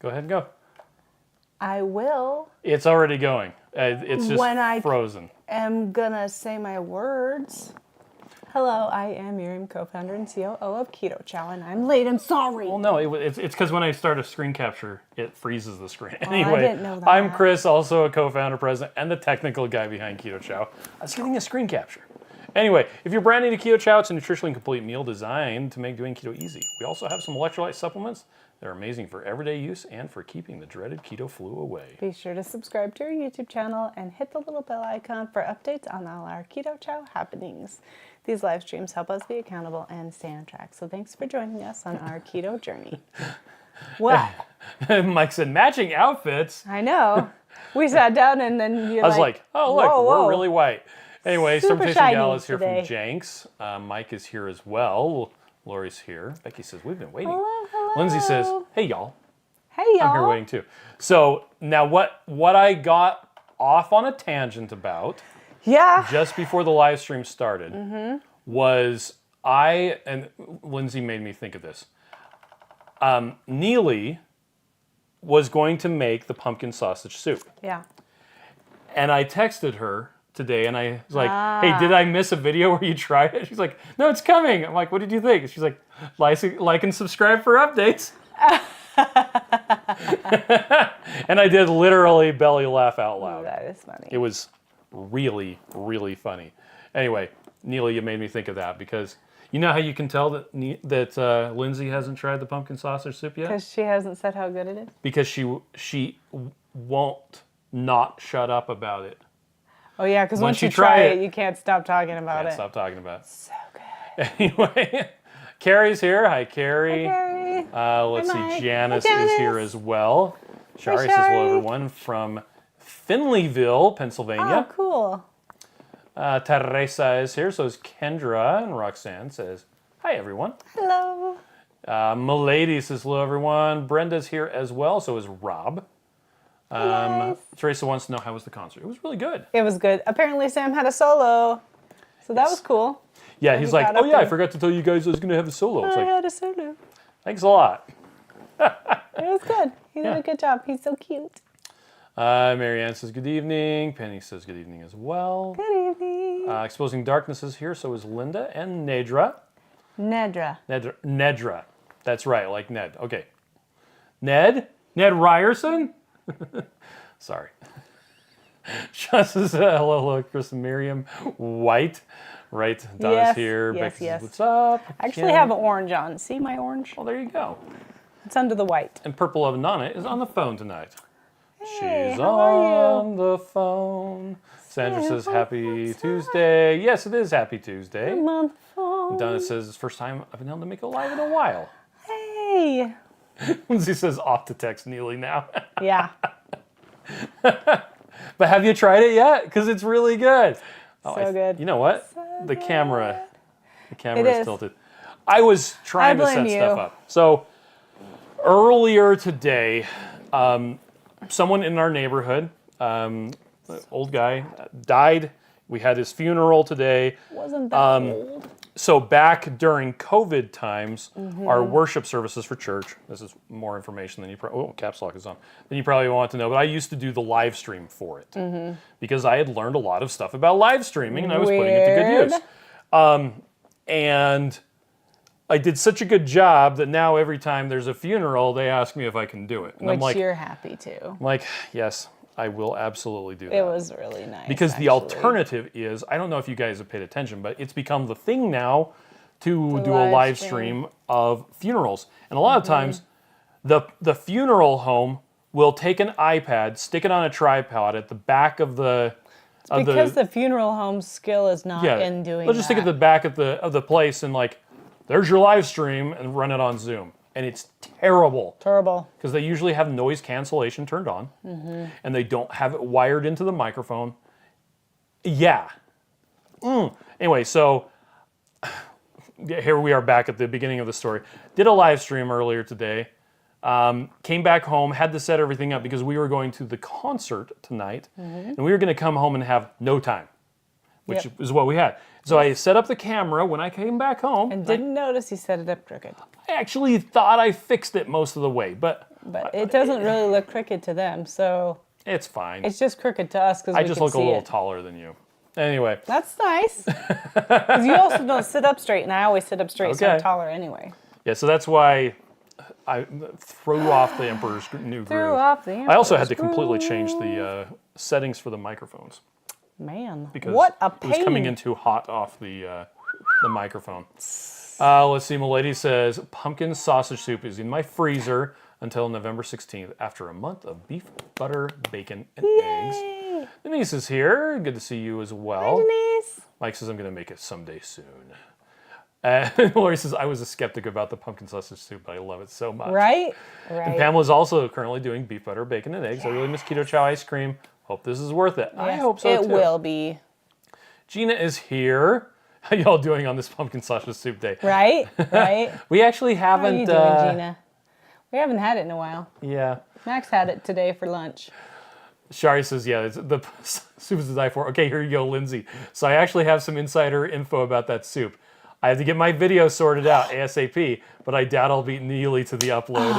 Go ahead and go. I will. It's already going. It's just when I frozen. am gonna say my words. Hello, I am Miriam, co-founder and COO of Keto Chow, and I'm late. I'm sorry. Well, no, it's because when I start a screen capture, it freezes the screen. Oh, Anyway, I didn't know that. I'm Chris, also a co-founder, president, and the technical guy behind Keto Chow. I was getting a screen capture. Anyway, if you're brand new to Keto Chow, it's a nutritionally complete meal designed to make doing keto easy. We also have some electrolyte supplements that are amazing for everyday use and for keeping the dreaded keto flu away. Be sure to subscribe to our YouTube channel and hit the little bell icon for updates on all our Keto Chow happenings. These live streams help us be accountable and stay on track. So thanks for joining us on our keto journey. Wow. Mike said, matching outfits. I know. We sat down and then you're I was like, oh, look, whoa, we're really white. Anyway, Super Fermentation shiny Gal is here today. from Jenks. Mike is here as well. Lori's here. Becky says, we've been waiting. Hello, hello. Lindsay says, hey, y'all. Hey, y'all. I'm here waiting too. So now what I got off on a tangent about just before the live stream started was and Lindsay made me think of this. Nili was going to make the pumpkin sausage soup. Yeah. And I texted her today and I was like, hey, did I miss a video where you tried it? She's like, no, it's coming. I'm like, what did you think? She's like, like and subscribe for updates. And I did literally belly laugh out loud. That is funny. It was really, really funny. Anyway, Nili, you made me think of that because you know how you can tell that Lindsay hasn't tried the pumpkin sausage soup yet? Because she hasn't said how good it is? Because she won't not shut up about it. Oh yeah, because once you try it, you can't stop talking about Can't it. stop talking about it. So good. Anyway, Carrie's here. Hi, Carrie. Hi, Carrie. Let's Hi, see, Mike. Janice Hi, is Janice. here as well. Shari says hello, everyone, from Finleyville, Pennsylvania. Oh, cool. Teresa is here, so is Kendra, and Roxanne says, hi, everyone. Hello. Milady says hello, everyone. Brenda's here as well, so is Rob. Nice. Teresa wants to know how was the concert. It was really good. It was good. Apparently Sam had a solo, so that was cool. Yeah, So he's he like, got oh up yeah, I there. forgot to tell you guys I was going to have a solo. It's I like, had a solo. thanks a lot. It was good. He did a good job. He's so cute. Marianne says good evening. Penny says good evening as well. Good evening. Exposing Darkness is here, so is Linda and Nedra. Nedra. Nedra. That's right, like Ned. Okay. Ned Ryerson? Sorry. Sean says hello, Chris and Miriam. White. Right. Donna's Yes, here. yes, Becky says, yes. what's up? I actually have an orange on. See my orange? Oh, there you go. It's under the white. And Purple of Nana is on the phone tonight. Hey, She's how are you? on the phone. Sandra Hey, says how happy was Tuesday. Yes, it is happy Tuesday. I'm on the phone. Donna says it's the first time I've been able to make a live in a while. Hey. Lindsay says off to text Neely now. Yeah. But have you tried it yet? Because it's really good. So good. You know what? So The camera It is is. tilted. I was trying to blame set stuff you. up. So earlier today, someone in our neighborhood, old guy, died. We had his funeral today. Wasn't that old? So back during COVID times, our worship services for church, this is more information than you probably, caps lock is on, than you probably want to know, but I used to do the live stream for it because I had learned a lot of stuff about live streaming and I was putting it to good use. And I did such a good job that now every time there's a funeral, they ask me if I can do it. And I'm Which like, you're happy to. I'm like, yes, I will absolutely do that. It was really nice. Because the actually. alternative is, I don't know if you guys have paid attention, but it's become the thing now to do a live live stream. stream of funerals. And a lot of times, the funeral home will take an iPad, stick it on a tripod at the back of the... Because the funeral home skill is not in doing they'll just stick it at the back of the place and like, there's your live stream and run it on Zoom. And it's terrible. Terrible. Because they usually have noise cancellation turned on, and they don't have it wired into the microphone. Yeah. Anyway, so here we are back at the beginning of the story. Did a live stream earlier today. Came back home, had to set everything up because we were going to the concert tonight, and we were going to come home and have no time, which is what we had. So I set up the camera when I came back home. And didn't notice he set it up crooked. I actually thought I fixed it most of the way, but but it doesn't really look crooked to them. So It's fine. it's just crooked to us because I we just can look a see little it. taller than you. Anyway. That's nice. Because you also don't sit up straight, and I always sit up straight, so I'm Okay. taller anyway. Yeah, so that's why I threw off the Emperor's New Groove. I also had to completely change the settings for the microphones. Man, Because what a it pain. was coming in too hot off the microphone. Let's see, Milady says, pumpkin sausage soup is in my freezer until November 16th after a month of beef, butter, bacon, and eggs. Yay! Denise is here. Good to see you as well. Hi, Denise. Mike says, I'm going to make it someday soon. And Lori says, I was a skeptic about the pumpkin sausage soup, but I love it so much. Right? And Right. Pamela's also currently doing beef, butter, bacon, and eggs. I really miss Keto Chow ice cream. Hope this is worth it. I Yes, hope so, it too. will be. Gina is here. How y'all doing on this pumpkin sausage soup day? Right? Right? We actually How are haven't... you doing, Gina? We haven't had it in a while. Yeah. Max had it today for lunch. Shari says, yeah, the soup is to die for. Okay, here you go, Lindsay. So I actually have some insider info about that soup. I have to get my video sorted out ASAP, but I doubt I'll beat Nili to the upload.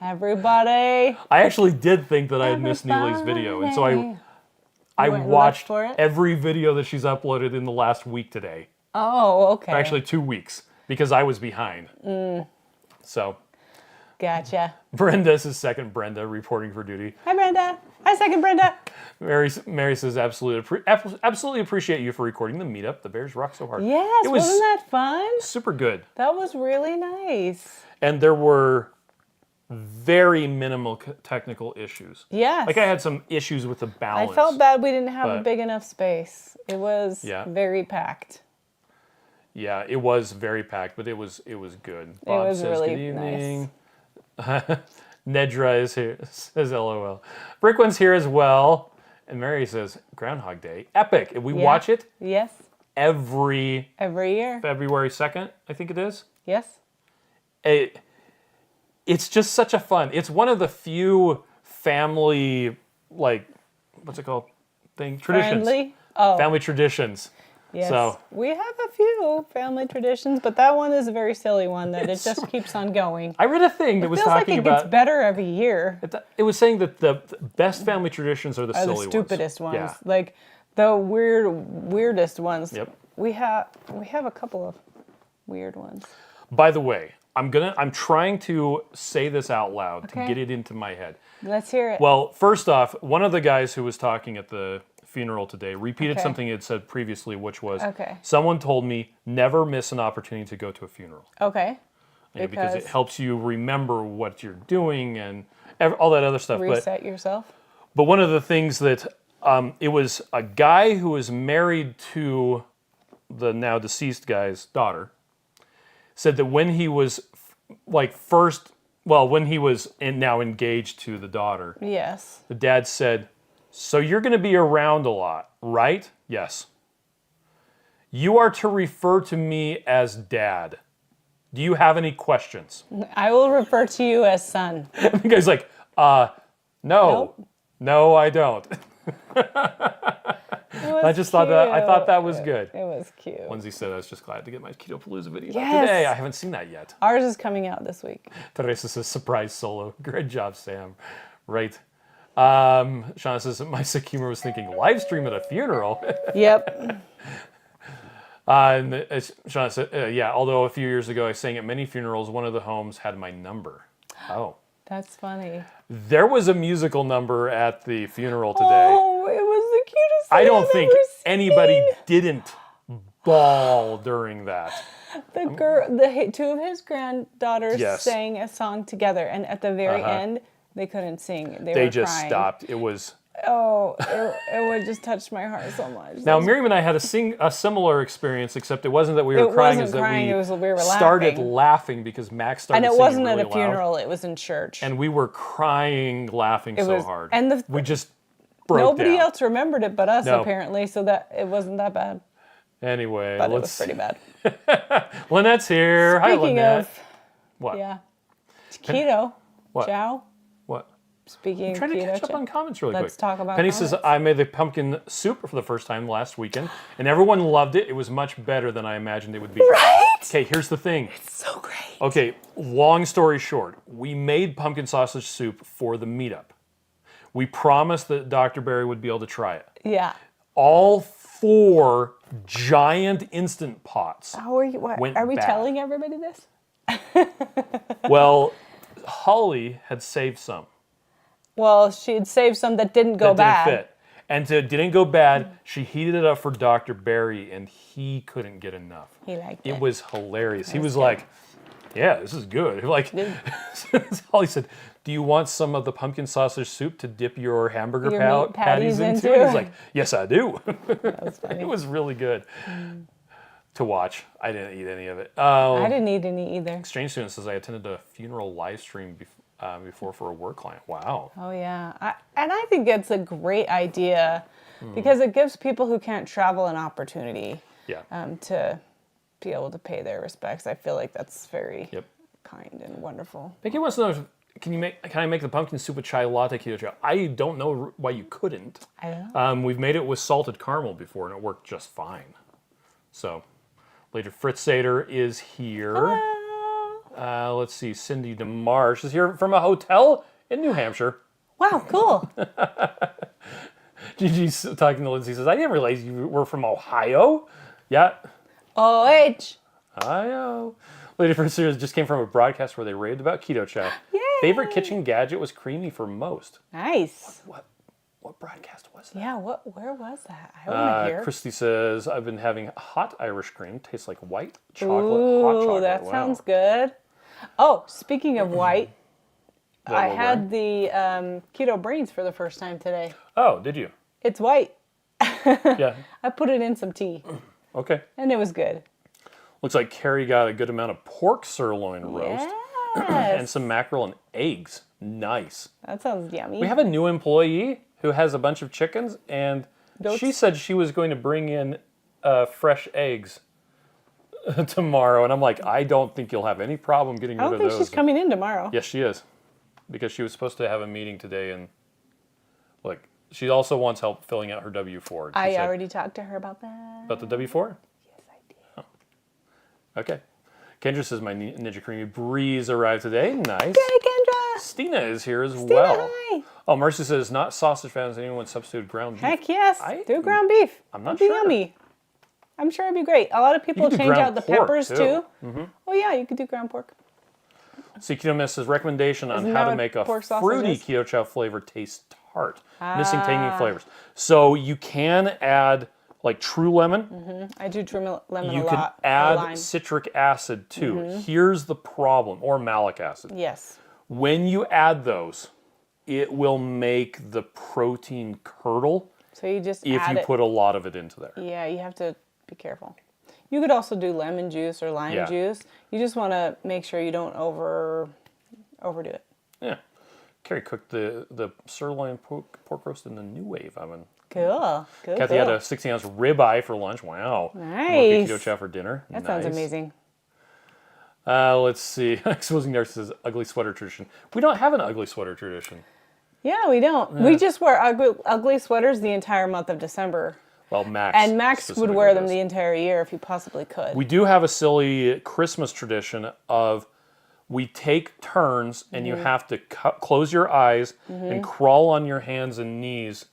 Everybody. I actually did think that I had missed Nili's video, and so I went and looked watched for it? every video that she's uploaded in the last week today. Oh, okay. Actually, 2 weeks, because I was behind. So, Gotcha. Brenda, this is second Brenda reporting for duty. Hi, Brenda. Hi, second Brenda. Mary says, absolutely appreciate you for recording the meetup. The Bears rock so hard. Yes, It was wasn't that fun? super good. That was really nice. And there were very minimal technical issues. Yes. Like I had some issues with the I balance. felt bad we didn't have a but- big enough space. It was Yeah. very packed. Yeah, it was very packed, but it was good. It Bob was says, really good evening. nice. Nedra is here, says LOL. Brickwin's here as well. And Mary says, Groundhog Day, epic. And we Yeah. watch it Yes. every Every year. February 2nd, I think it is. Yes. It's just such a fun. It's one of the few family, like, what's it called? Traditions. Friendly. Oh, Family traditions. yes. So, We have a few family traditions, but that one is a very silly one that it just keeps on going. I read a thing that It was feels like talking it about. gets better every year. It was saying that the best family traditions are the Are silly the stupidest ones. Yeah. Like the weirdest ones. Yep. We have a couple of weird ones. By the way, I'm trying to say this out loud to Okay. get it into my head. Let's hear it. Well, first off, one of the guys who was talking at the funeral today repeated Okay. something he had said previously, which was, Okay. someone told me never miss an opportunity to go to a funeral. Okay. Yeah, because it Because- helps you remember what you're doing and all that other stuff. Reset yourself. But one of the things that it was a guy who was married to the now deceased guy's daughter, said that when he was when he was now engaged to the daughter, Yes. the dad said, so you're going to be around a lot, right? Yes. You are to refer to me as dad. Do you have any questions? I will refer to you as son. The guy's like, no. Nope. No, I don't. I just thought that was good. It was cute. Lindsay said, I was just glad to get my Keto Palooza video Yes. out today. I haven't seen that yet. Ours is coming out this week. Teresa says, surprise solo. Great job, Sam. Right. Shauna says, my sick humor was thinking, live stream at a funeral. Yep. And Shauna said, yeah, although a few years ago I sang at many funerals, one of the homes had my number. Oh. That's funny. There was a musical number at the funeral today. Oh, it was the cutest thing I don't I've think ever anybody seen. didn't bawl during that. The two of his granddaughters Yes. sang a song together, and at the very end, they couldn't sing. They They were just crying. stopped. It was... Oh, it would just touch my heart so much. Now, Miriam and I had a similar experience, except it wasn't that we were It crying, wasn't it's that crying, it was that we were started laughing. laughing because Max started and it singing wasn't really at a loud, funeral; it was in church. and we were crying, laughing so was- hard. and we just broke Nobody down. else remembered it but us, No. apparently. So that it wasn't that bad, Anyway, but it was let's... pretty bad. Lynette's here. Hi, Speaking Lynette. of, What? yeah, Keto What? Chow. What? Speaking of Trying to Keto catch up Chow. on comments really Let's quick. talk about Penny says, comments. I made the pumpkin soup for the first time last weekend, and everyone loved it. It was much better than I imagined it would be. Right? Okay, here's the thing. It's so great. Okay, long story short, we made pumpkin sausage soup for the meetup. We promised that Dr. Barry would be able to try it. Yeah. All 4 giant instant pots. How are you? What, went are we bad. telling everybody this? Well, Holly had saved some. Well, she'd saved some that didn't go That bad. didn't fit. And it didn't go bad. She heated it up for Dr. Barry, and he couldn't get enough. He liked it. It was hilarious. He was was good. like, yeah, this is good. Like, Holly said, do you want some of the pumpkin sausage soup to dip your hamburger Your meat patties patties into? into? He's like, yes, I do. That was funny. It was really good to watch. I didn't eat any of it. I didn't eat any either. Exchange student says I attended a funeral live stream before for a work client. Wow. Oh, yeah. I think it's a great idea because it gives people who can't travel an opportunity Yeah. to be able to pay their respects. I feel like that's very Yep. kind and wonderful. Becky wants to know, can I make the pumpkin soup with chai latte keto chow? I don't know why you couldn't. I don't know. We've made it with salted caramel before, and it worked just fine. So, later, Fritz Sater is here. Hello. Let's see, Cindy DeMarsh is here from a hotel in New Hampshire. Wow, cool. Gigi's talking to Lindsay, says, I didn't realize you were from Ohio. Yeah, OH. Ohio. Lady Fritz Sater just came from a broadcast where they raved about Keto Chow. Yay. Favorite kitchen gadget was creamy for most. Nice. What broadcast was that? Yeah, where was that? I want to hear. Christy says, I've been having hot Irish cream. Tastes like white chocolate, hot Ooh, chocolate. that Wow. sounds good. Oh, speaking of white, I What, had the keto brains for the first time today. Oh, did you? It's white. Yeah. I put it in some tea, Okay. and it was good. Looks like Carrie got a good amount of pork sirloin roast and Yes. some mackerel and eggs. Nice. That sounds yummy. We have a new employee who has a bunch of chickens, and Goats? she said she was going to bring in fresh eggs tomorrow. And I'm like, I don't think you'll have any problem getting I rid don't of think those. she's coming in tomorrow. Yes, she is. Because she was supposed to have a meeting today, and like she also wants help filling out her W-4. She I said, already talked to her about that. About the W-4? Yes, I did. Okay. Kendra says my Ninja Creamy Breeze arrived today. Nice. Yay, Kendra! Stina is here as well. Hi. Oh, Mercy says not sausage fans. Anyone substitute ground beef? Heck yes. I- Do ground beef. I'm not It'd be sure. yummy. I'm sure it'd be great. A lot of people You could do change ground out the pork, peppers too. too. Oh yeah, you could do ground pork. See, Keto Miss says recommendation on Isn't how that to what make a pork sausage fruity is? Keto Chow flavor taste tart, missing tangy flavors. So you can add like true lemon. I do trim lemon You a can lot. or add lime. citric acid too. Here's the problem, or malic acid. Yes. When you add those, it will make the protein curdle So you just if add you it. put a lot of it into there. Yeah, you have to be careful. You could also do lemon juice or lime Yeah. juice. You just want to make sure you don't overdo it. Yeah. Carrie cooked the sirloin pork roast in the New Wave oven. Cool. Cool. Kathy cool. had a 16-ounce ribeye for lunch. Wow. Nice. Keto Chow for dinner. That sounds Nice. amazing. Let's see. Exposing Dark says ugly sweater tradition. We don't have an ugly sweater tradition. Yeah, we don't. We just wear ugly sweaters the entire month of December. Well, Max. And Max would specifically wear them does. the entire year if he possibly could. We do have a silly Christmas tradition of we take turns and you Mm-hmm. have to close your eyes and crawl on your hands and knees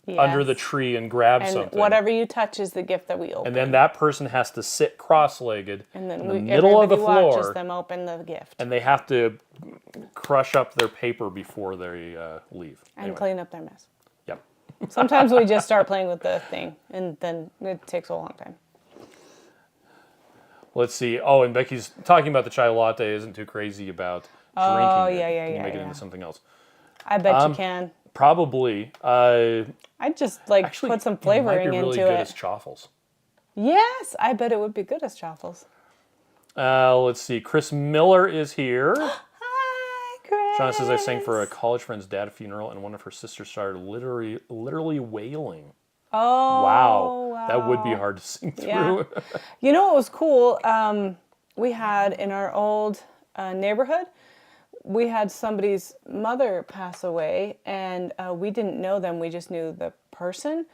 under the Yes. tree and grab And something. whatever you touch is the gift that we open. And then that person has to sit cross-legged And then in the middle of the everybody watches floor, them open the gift and they have to crush up their paper before they leave. and Anyway, clean up their mess. yep. Sometimes we just start playing with the thing, and then it takes a long time. Let's see. Oh, and Becky's talking about the chai latte isn't too crazy about drinking Oh, it. yeah, Can you make it yeah. into something else? I bet you can. Probably. I'd just like Actually, put some it might flavoring be really into good it. as chaffles. Yes, I bet it would be good as chaffles. Let's see. Chris Miller is here. Hi, Chris. Shauna says I sang for a college friend's dad's funeral, and one of her sisters started literally wailing. Oh, Wow. That would be hard to sing through. Yeah. You know what was cool? We had in our old neighborhood, we had somebody's mother pass away, and we didn't know them. We just knew the person.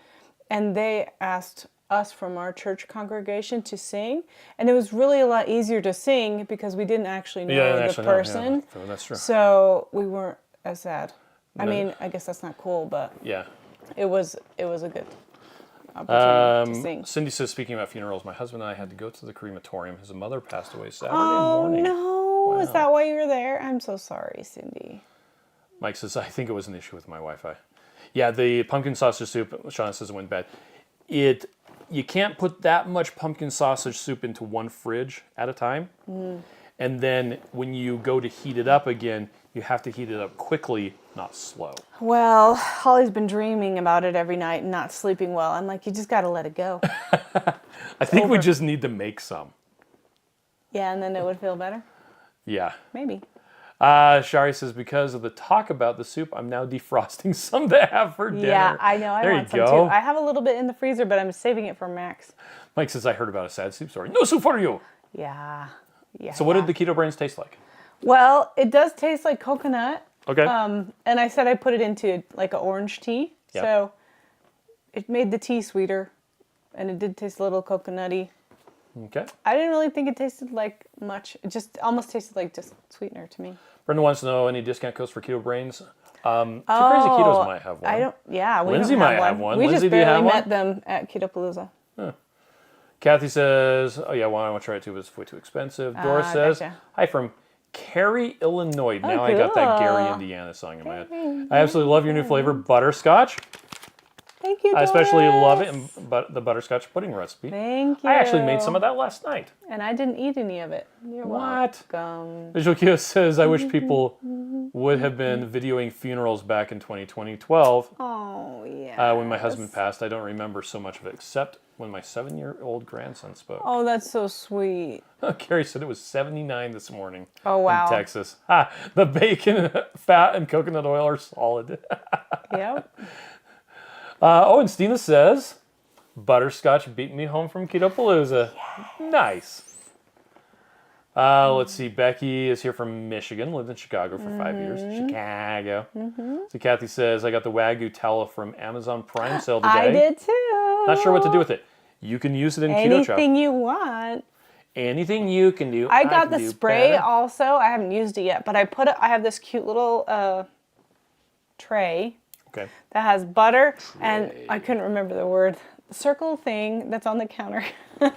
And they asked us from our church congregation to sing, and it was really a lot easier to sing because we didn't actually know the person. Yeah, that's true. So we weren't as sad. I mean, I guess that's not cool, but Yeah. it was a good opportunity to sing. Cindy says, speaking about funerals, my husband and I had to go to the crematorium. His mother passed away Saturday morning. Oh, no. Wow. Is that why you were there? I'm so sorry, Cindy. Mike says, I think it was an issue with my Wi-Fi. Yeah, the pumpkin sausage soup, Sean says it went bad. You can't put that much pumpkin sausage soup into one fridge at a time. And then when you go to heat it up again, you have to heat it up quickly, not slow. Well, Holly's been dreaming about it every night and not sleeping well. I'm like, you just got to let it go. I think we just need to make some. Yeah, and then it would feel better? Yeah. Maybe. Shari says, because of the talk about the soup, I'm now defrosting some to have for dinner. Yeah, I know. I there want you some go. too. I have a little bit in the freezer, but I'm saving it for Max. Mike says, I heard about a sad soup story. No soup for you. Yeah. Yeah. So what did the keto brains taste like? Well, it does taste like coconut. Okay. And I said I put it into like an orange tea. Yep. So it made the tea sweeter. And it did taste a little coconutty. Okay. I didn't really think it tasted like much. It just almost tasted like just sweetener to me. Brenda wants to know any discount codes for keto brains. Two Crazy Ketos might have one. I don't. Yeah, we Lindsay don't might have have one. We Lindsay, just do you have barely one? met them at Ketopalooza. Kathy says, oh yeah, well, I want to try it too, but it's way too expensive. Doris says, gotcha. hi from Cary, Illinois. Oh, Now I got that Gary, cool. Indiana song in my head. I absolutely love your new flavor, butterscotch. Thank you, I especially Doris. love it in the butterscotch pudding recipe. Thank you. I actually made some of that last night. And I didn't eat any of it. You're What? welcome. Visual Keo says, I wish people would have been videoing funerals back in 2012. Oh, yeah. When my husband passed, I don't remember so much of it, except when my 7-year-old grandson spoke. Oh, that's so sweet. Carrie said it was 79 this morning Oh, wow. in Texas. The bacon, fat, and coconut oil are solid. Yep. And Stina says, butterscotch beat me home from Ketopalooza. Yes. Nice. Let's see. Becky is here from Michigan, lived in Chicago for 5 years. Chicago. So Kathy says, I got the Wagyu tallow from Amazon Prime sale today. I did too. Not sure what to do with it. You can use it in Keto Chow. Anything you want. Anything you can do. I got can the do spray better. also. I haven't used it yet, but I have this cute little tray Okay. that has butter and I couldn't remember the word. Circle thing that's on the counter. I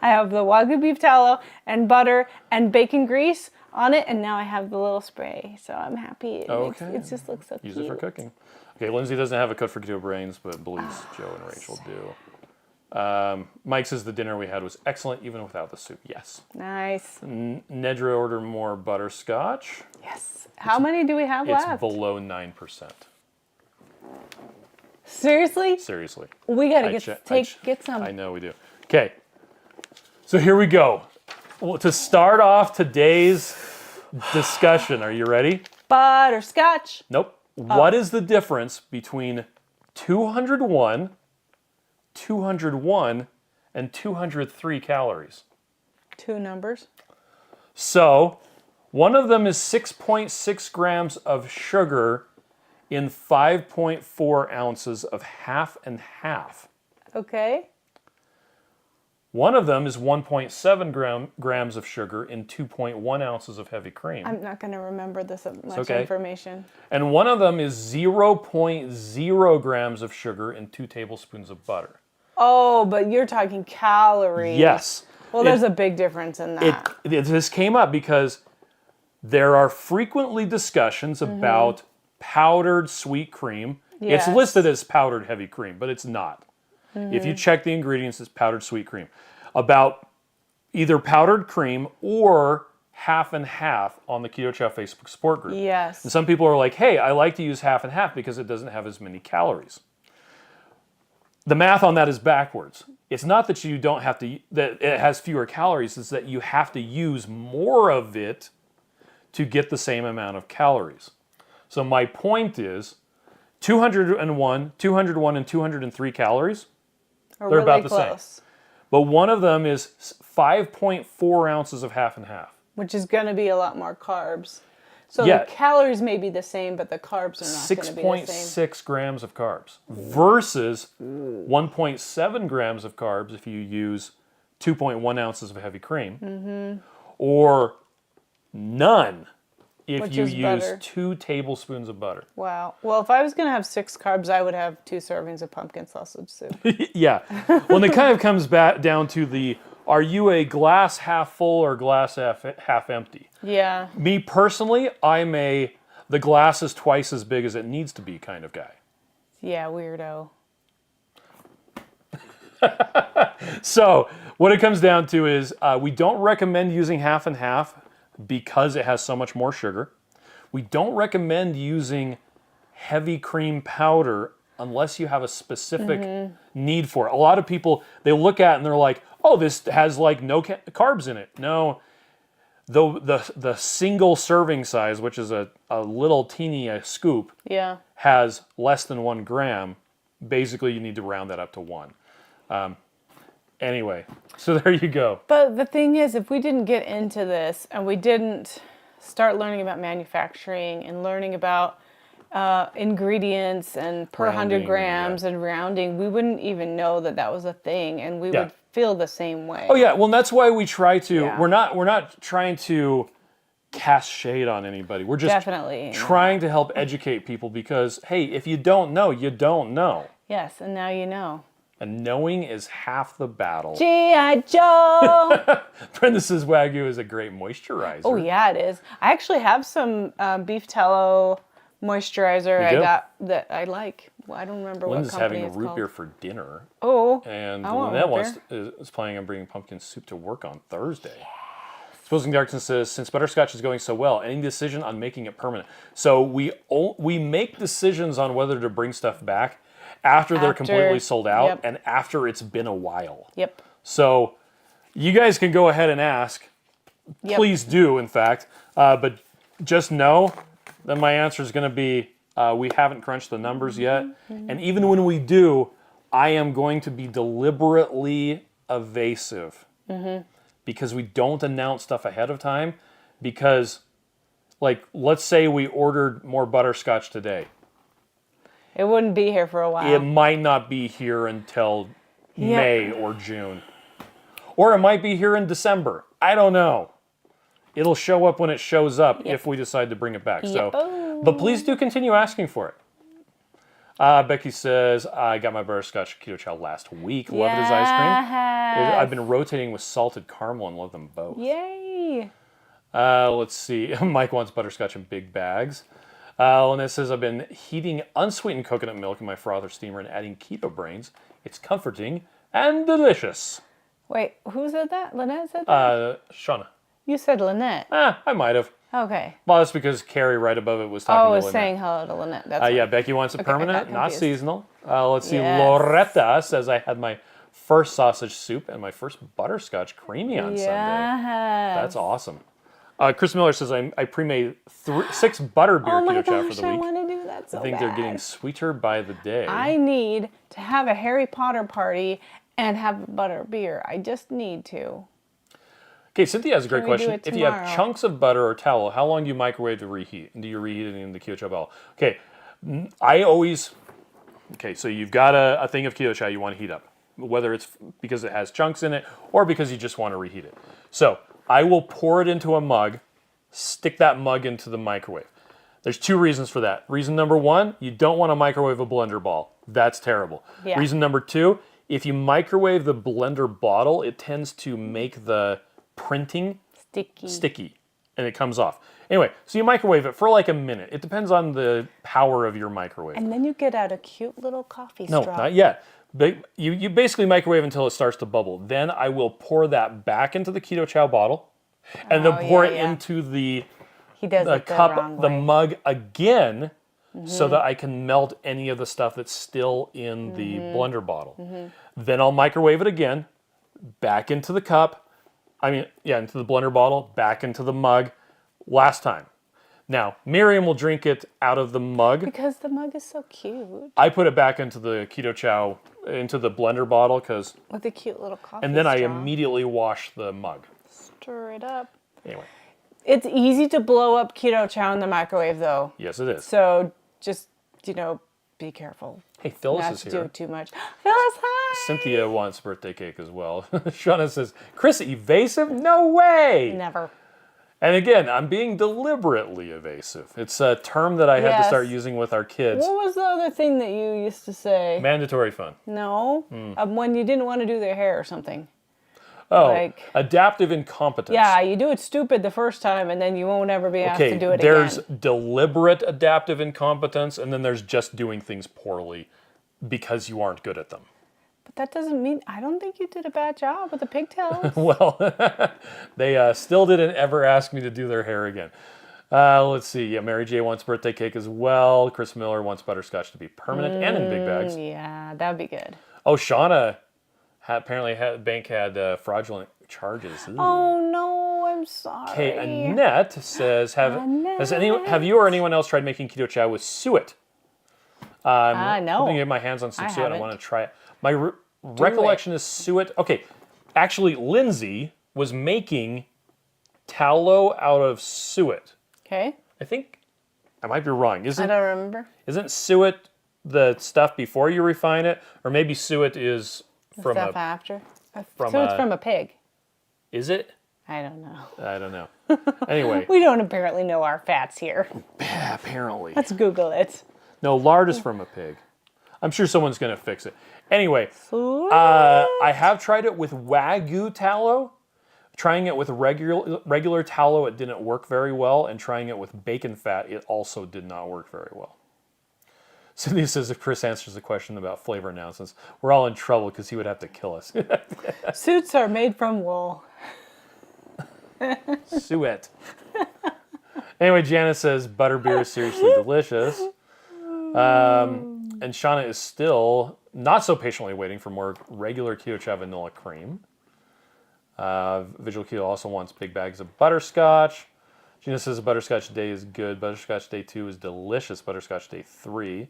have the Wagyu beef tallow and butter and bacon grease on it, and now I have the little spray. So I'm happy. It just looks so cute. Use it for cooking. Okay, Lindsay doesn't have a code for Keto Brains, but believes Joe and Rachel do. Mike says the dinner we had was excellent, even without the soup. Yes. Nice. Nedra ordered more butterscotch. Yes. How many do we have It's left? below 9%. Seriously? Seriously. We gotta get some. I know we do. Okay. So here we go. Well, to start off today's discussion, are you ready? Butterscotch. Nope. What is the difference between 201, 201, and 203 calories? Two numbers. So, one of them is 6.6 grams of sugar in 5.4 ounces of half and half. Okay. One of them is 1.7 grams of sugar in 2.1 ounces of heavy cream. I'm not going to remember this much okay. information. And one of them is 0.0 grams of sugar in 2 tablespoons of butter. Oh, but you're talking calories. Yes. Well, there's a big difference in that. This came up because there are frequently discussions about powdered sweet cream. Yes. It's listed as powdered heavy cream, but it's not. If you check the ingredients, it's powdered sweet cream. About either powdered cream or half and half on the Keto Chow Facebook support group. Yes. And some people are like, hey, I like to use half and half because it doesn't have as many calories. The math on that is backwards. It's not that you don't have to, that it has fewer calories, it's that you have to use more of it to get the same amount of calories. So my point is, 201, and 203 calories, Or they're really about the close, same. But one of them is 5.4 ounces of half and half. which is going to be a lot more carbs. So Yeah. the calories may be the same, but the carbs are not going to be the same. 6.6 grams of carbs versus 1.7 grams of carbs if you use 2.1 ounces of heavy cream, or none if Which you is use butter. 2 tablespoons of butter. Wow. Well, if I was going to have 6 carbs, I would have 2 servings of pumpkin sausage soup. Yeah. Well, and it kind of comes back down to are you a glass half full or glass half empty? Yeah. Me personally, I'm the glass is twice as big as it needs to be kind of guy. Yeah, weirdo. So what it comes down to is we don't recommend using half and half because it has so much more sugar. We don't recommend using heavy cream powder unless you have a specific need for it. A lot of people, they look at it and they're like, oh, this has like no carbs in it. No, the single serving size, which is a little teeny scoop, Yeah. has less than 1 gram. Basically, you need to round that up to 1. Anyway, so there you go. But the thing is, if we didn't get into this and we didn't start learning about manufacturing and learning about ingredients and per 100 Rounding, grams and rounding, we wouldn't even know that that was a thing, and we Yeah. would feel the same way. Oh yeah, well that's why we try to. Yeah. We're not trying to cast shade on anybody. We're just Definitely. trying to help educate people because hey, if you don't know, you don't know, Yes, and now you know. and knowing is half the battle. G.I. Joe! Brenda says Wagyu is a great moisturizer. Oh yeah, it is. I actually have some beef tallow moisturizer I go. got that I like. Well, I don't remember Linda's what company having a it's root called. beer for dinner, Oh, and I want Lynette root is planning on bringing pumpkin soup to work on Thursday. Supposing Darkson says, since butterscotch is going so well, any decision on making it permanent? So we make decisions on whether to bring stuff back after they're completely sold out yep. and after it's been a while. Yep. So you guys can go ahead and ask. Yep. Please do, in fact. But just know that my answer is going to be we haven't crunched the numbers yet. And even when we do, I am going to be deliberately evasive. Because we don't announce stuff ahead of time. Because, like, let's say we ordered more butterscotch today. It wouldn't be here for a while. It might not be here until May or June. Or it might be here in December. I don't know. It'll show up when it shows up if we decide to bring it back. So, but please do continue asking for it. Becky says, I got my butterscotch Keto Chow last week. Love it as ice cream. I've been rotating with salted caramel and love them both. Yay! Let's see. Mike wants butterscotch in big bags. Lynette says, I've been heating unsweetened coconut milk in my frother steamer and adding keto brains. It's comforting and delicious. Wait, who said that? Lynette said that? Shauna. You said Lynette. I might have. Okay. Well, that's because Carrie right above it was talking I to was Lynette. saying hello to Lynette. That's Yeah, right. Becky wants it Okay, I got permanent, not confused. seasonal. Let's see. Yes. Loretta says, I had my first sausage soup and my first butterscotch creamy on Sunday. That's awesome. Chris Miller says, I pre-made 6 butter beer Oh my Keto Chow for gosh, the I week. want to do that so I think bad. they're getting sweeter by the day. I need to have a Harry Potter party and have butter beer. I just need to. Okay, Cynthia has a great Can we do question. it If you have tomorrow? chunks of butter or tallow, how long do you microwave to reheat? And do you reheat it in the Keto Chow bottle? Okay, I always... Okay, so you've got a thing of Keto Chow you want to heat up. Whether it's because it has chunks in it or because you just want to reheat it. So I will pour it into a mug, stick that mug into the microwave. There's 2 reasons for that. Reason number 1, you don't want to microwave a blender ball. That's terrible. Yeah. Reason number 2, if you microwave the blender bottle, it tends to make the printing sticky and it comes off. Anyway, so you microwave it for like a minute. It depends on the power of your microwave. And then you get out a cute little coffee No, straw. not yet. But you basically microwave until it starts to bubble. Then I will pour that back into the Keto Chow bottle and then pour it into the He does it the cup, wrong the way. mug again so that I can melt any of the stuff that's still in the blender bottle. Then I'll microwave it again, back into the cup, into the blender bottle, back into the mug, last time. Now, Miriam will drink it out of the mug. Because the mug is so cute. I put it back into the Keto Chow, into the blender bottle, With a cute little coffee and then I straw. immediately wash the mug. Stir it up. Anyway. It's easy to blow up Keto Chow in the microwave, though. Yes, it is. So just, be careful. Hey, Phyllis Not is to here. do too much. Phyllis, hi! Cynthia wants birthday cake as well. Shauna says, Chris, evasive? No way! Never. And again, I'm being deliberately evasive. It's a term that I had to start using with our kids. What was the other thing that you used to say? Mandatory fun. No. When you didn't want to do their hair or something. Oh, adaptive incompetence. Yeah, you do it stupid the first time, and then you won't ever be asked to do it there's again. deliberate adaptive incompetence, and then there's just doing things poorly because you aren't good at them. But that doesn't mean, I don't think you did a bad job with the pigtails. Well, they still didn't ever ask me to do their hair again. Let's see. Yeah, Mary J wants birthday cake as well. Chris Miller wants butterscotch to be permanent and in big bags. Yeah, that would be good. Oh, Shauna apparently bank had fraudulent charges. Ooh. Oh no, I'm sorry. Okay, Annette says, have you or anyone else tried making keto chow with suet? No. I'm hoping to get my hands on some suet. I want to try it. My recollection is suet. Okay, actually, Lindsay was making tallow out of suet. Okay. I think I might be wrong. I don't remember. Isn't suet the stuff before you refine it, or maybe suet is from Stuff after? from So it's from a pig. Is it? I don't know. I don't know. Anyway, We don't apparently know our fats here. apparently. Let's Google it. No, lard is from a pig. I'm sure someone's going to fix it. Anyway, I have tried it with Wagyu tallow. Trying it with regular tallow, it didn't work very well. And trying it with bacon fat, it also did not work very well. Cynthia says if Chris answers the question about flavor announcements, we're all in trouble because he would have to kill us. Suits are made from wool. Suet. Anyway, Janice says butter beer is seriously delicious. And Shauna is still not so patiently waiting for more regular Keto Chow vanilla cream. Visual Keto also wants big bags of butterscotch. Gina says butterscotch day is good. Butterscotch day 2 is delicious. Butterscotch day 3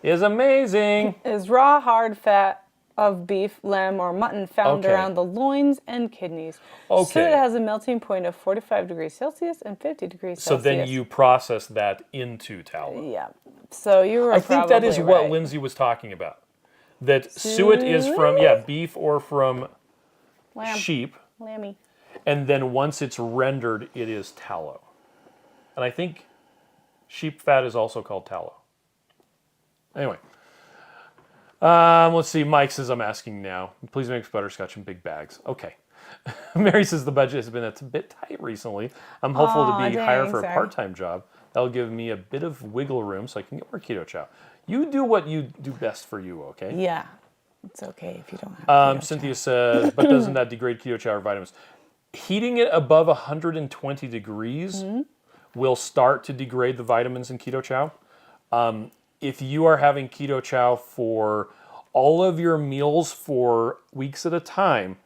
is amazing. Is raw hard fat of beef, lamb, or mutton found around the loins and kidneys. Okay. So it has a melting point of 45 degrees Celsius and 50 degrees So Celsius. then you process that into tallow. Yeah. So you were I think that is probably what right. Lindsay was talking about. That suet is from beef or from Lamb. sheep, Lammy. and then once it's rendered, it is tallow. And I think sheep fat is also called tallow. Anyway, let's see. Mike says, I'm asking now. Please make butterscotch in big bags. Okay. Mary says the budget has been a bit tight recently. I'm hopeful to be hired for a part-time job. That'll give me a bit of wiggle room so I can get more Keto Chow. You do what you do best for you, okay? Yeah. It's okay if you don't have Keto Cynthia says, but doesn't that degrade Keto Chow or vitamins? Heating it above 120 degrees will start to degrade the vitamins in Keto Chow. If you are having Keto Chow for all of your meals for weeks at a time,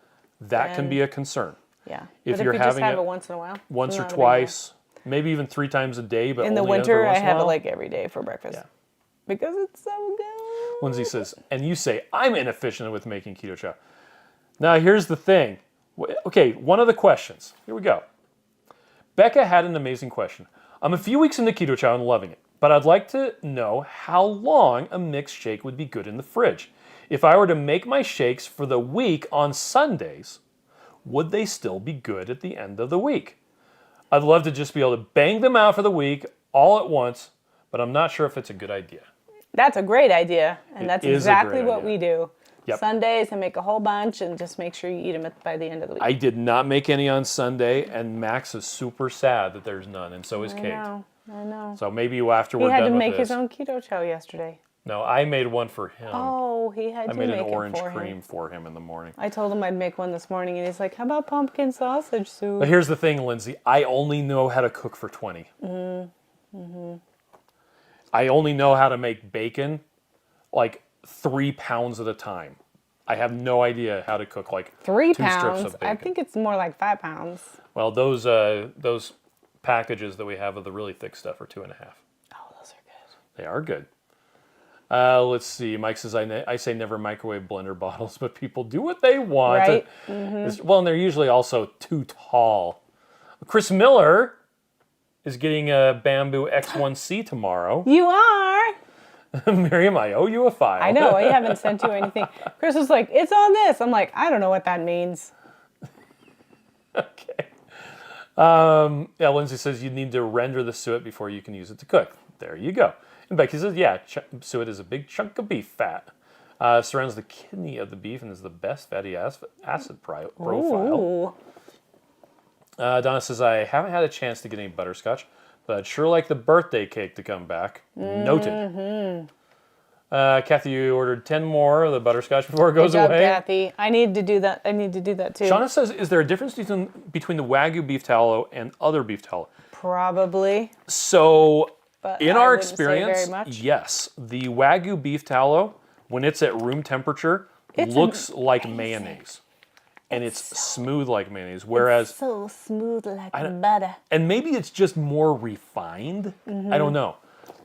that can be a concern. Yeah. If but you're if you having just have it it once in a while. once it's or not a big deal. twice, maybe even 3 times a day, but In the only winter, every once I in a have it while. like every day for breakfast. Yeah. Because it's so good. Lindsay says, and you say, I'm inefficient with making Keto Chow. Now, here's the thing. Okay, one of the questions. Here we go. Becca had an amazing question. I'm a few weeks into Keto Chow and loving it, but I'd like to know how long a mixed shake would be good in the fridge. If I were to make my shakes for the week on Sundays, would they still be good at the end of the week? I'd love to just be able to bang them out for the week all at once, but I'm not sure if it's a good idea. That's a great idea, and that's is a exactly great what idea. we do. Yep. Sundays, I make a whole bunch and just make sure you eat them by the end of the week. I did not make any on Sunday, and Max is super sad that there's none, and so is Kate. I know. So maybe after He we're had done to with make this. his own Keto Chow yesterday. No, I made one for him. Oh, he had I to made make an orange it for cream him. for him in the morning. I told him I'd make one this morning, and he's like, how about pumpkin sausage soup? But here's the thing, Lindsay. I only know how to cook for 20. I only know how to make bacon like 3 pounds at a time. I have no idea how to cook like 3 2 strips pounds. of bacon. I think it's more like 5 pounds. Well, those packages that we have of the really thick stuff are 2.5. Oh, those are good. They are good. Let's see. Mike says, I say never microwave blender bottles, but people do what they want. Right? Well, and they're usually also too tall. Chris Miller is getting a Bamboo X1C tomorrow. You are. Miriam, I owe you a file. I know. I haven't sent you anything. Chris was like, it's on this. I'm like, I don't know what that means. Okay. Yeah, Lindsay says you need to render the suet before you can use it to cook. There you go. And Becky says, yeah, suet is a big chunk of beef fat. Surrounds the kidney of the beef and is the best fatty acid profile. Donna says, I haven't had a chance to get any butterscotch, but I'd sure like the birthday cake to come back. Noted. Kathy, you ordered 10 more of the butterscotch before it goes Good job, away. Kathy. I need to do that. I need to do that too. Shauna says, is there a difference between the Wagyu beef tallow and other beef tallow? Probably. So, But in I our wouldn't say experience, very much. yes, the Wagyu beef tallow, when it's at room temperature, looks like mayonnaise. And it's smooth like mayonnaise, whereas... It's so smooth like butter. And maybe it's just more refined. I don't know.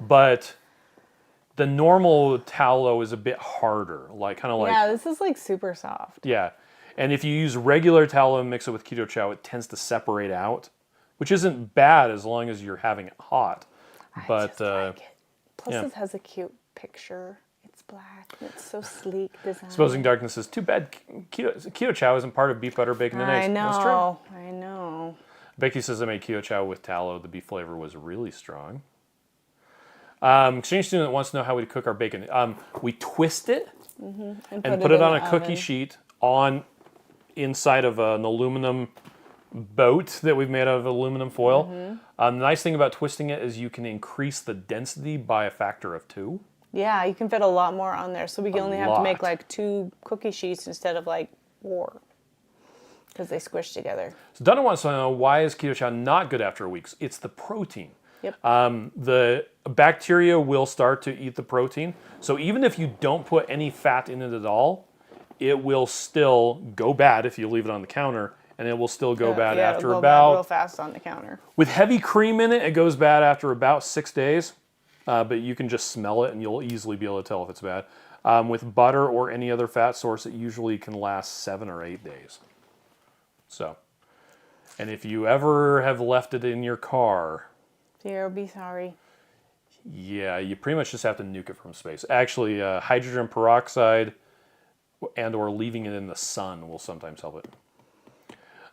But the normal tallow is a bit harder, kind of like... Yeah, this is like super soft. Yeah. And if you use regular tallow and mix it with Keto Chow, it tends to separate out, which isn't bad as long as you're having it hot. I just like it. Plus yeah. it has a cute picture. It's black. And it's so sleek design. Exposing Darkness says, too bad Keto Chow isn't part of beef butter, bacon, and eggs. I know. That's true. I know. Becky says, I made Keto Chow with tallow. The beef flavor was really strong. Exchange student wants to know how we cook our bacon. We twist it and put it on a cookie sheet inside of an aluminum boat that we've made out of aluminum foil. The nice thing about twisting it is you can increase the density by a factor of 2. Yeah, you can fit a lot more on there. So we can only have to make like 2 cookie sheets instead of like 4. Because they squish together. So Donna wants to know, why is Keto Chow not good after weeks? It's the protein. Yep. The bacteria will start to eat the protein. So even if you don't put any fat in it at all, it will still go bad if you leave it on the counter, and it will still go bad after it'll go about... bad real fast on the counter. With heavy cream in it, it goes bad after about 6 days, but you can just smell it and you'll easily be able to tell if it's bad. With butter or any other fat source, it usually can last 7 or 8 days. So, and if you ever have left it in your car... Dear, be sorry. Yeah, you pretty much just have to nuke it from space. Actually, hydrogen peroxide and or leaving it in the sun will sometimes help it.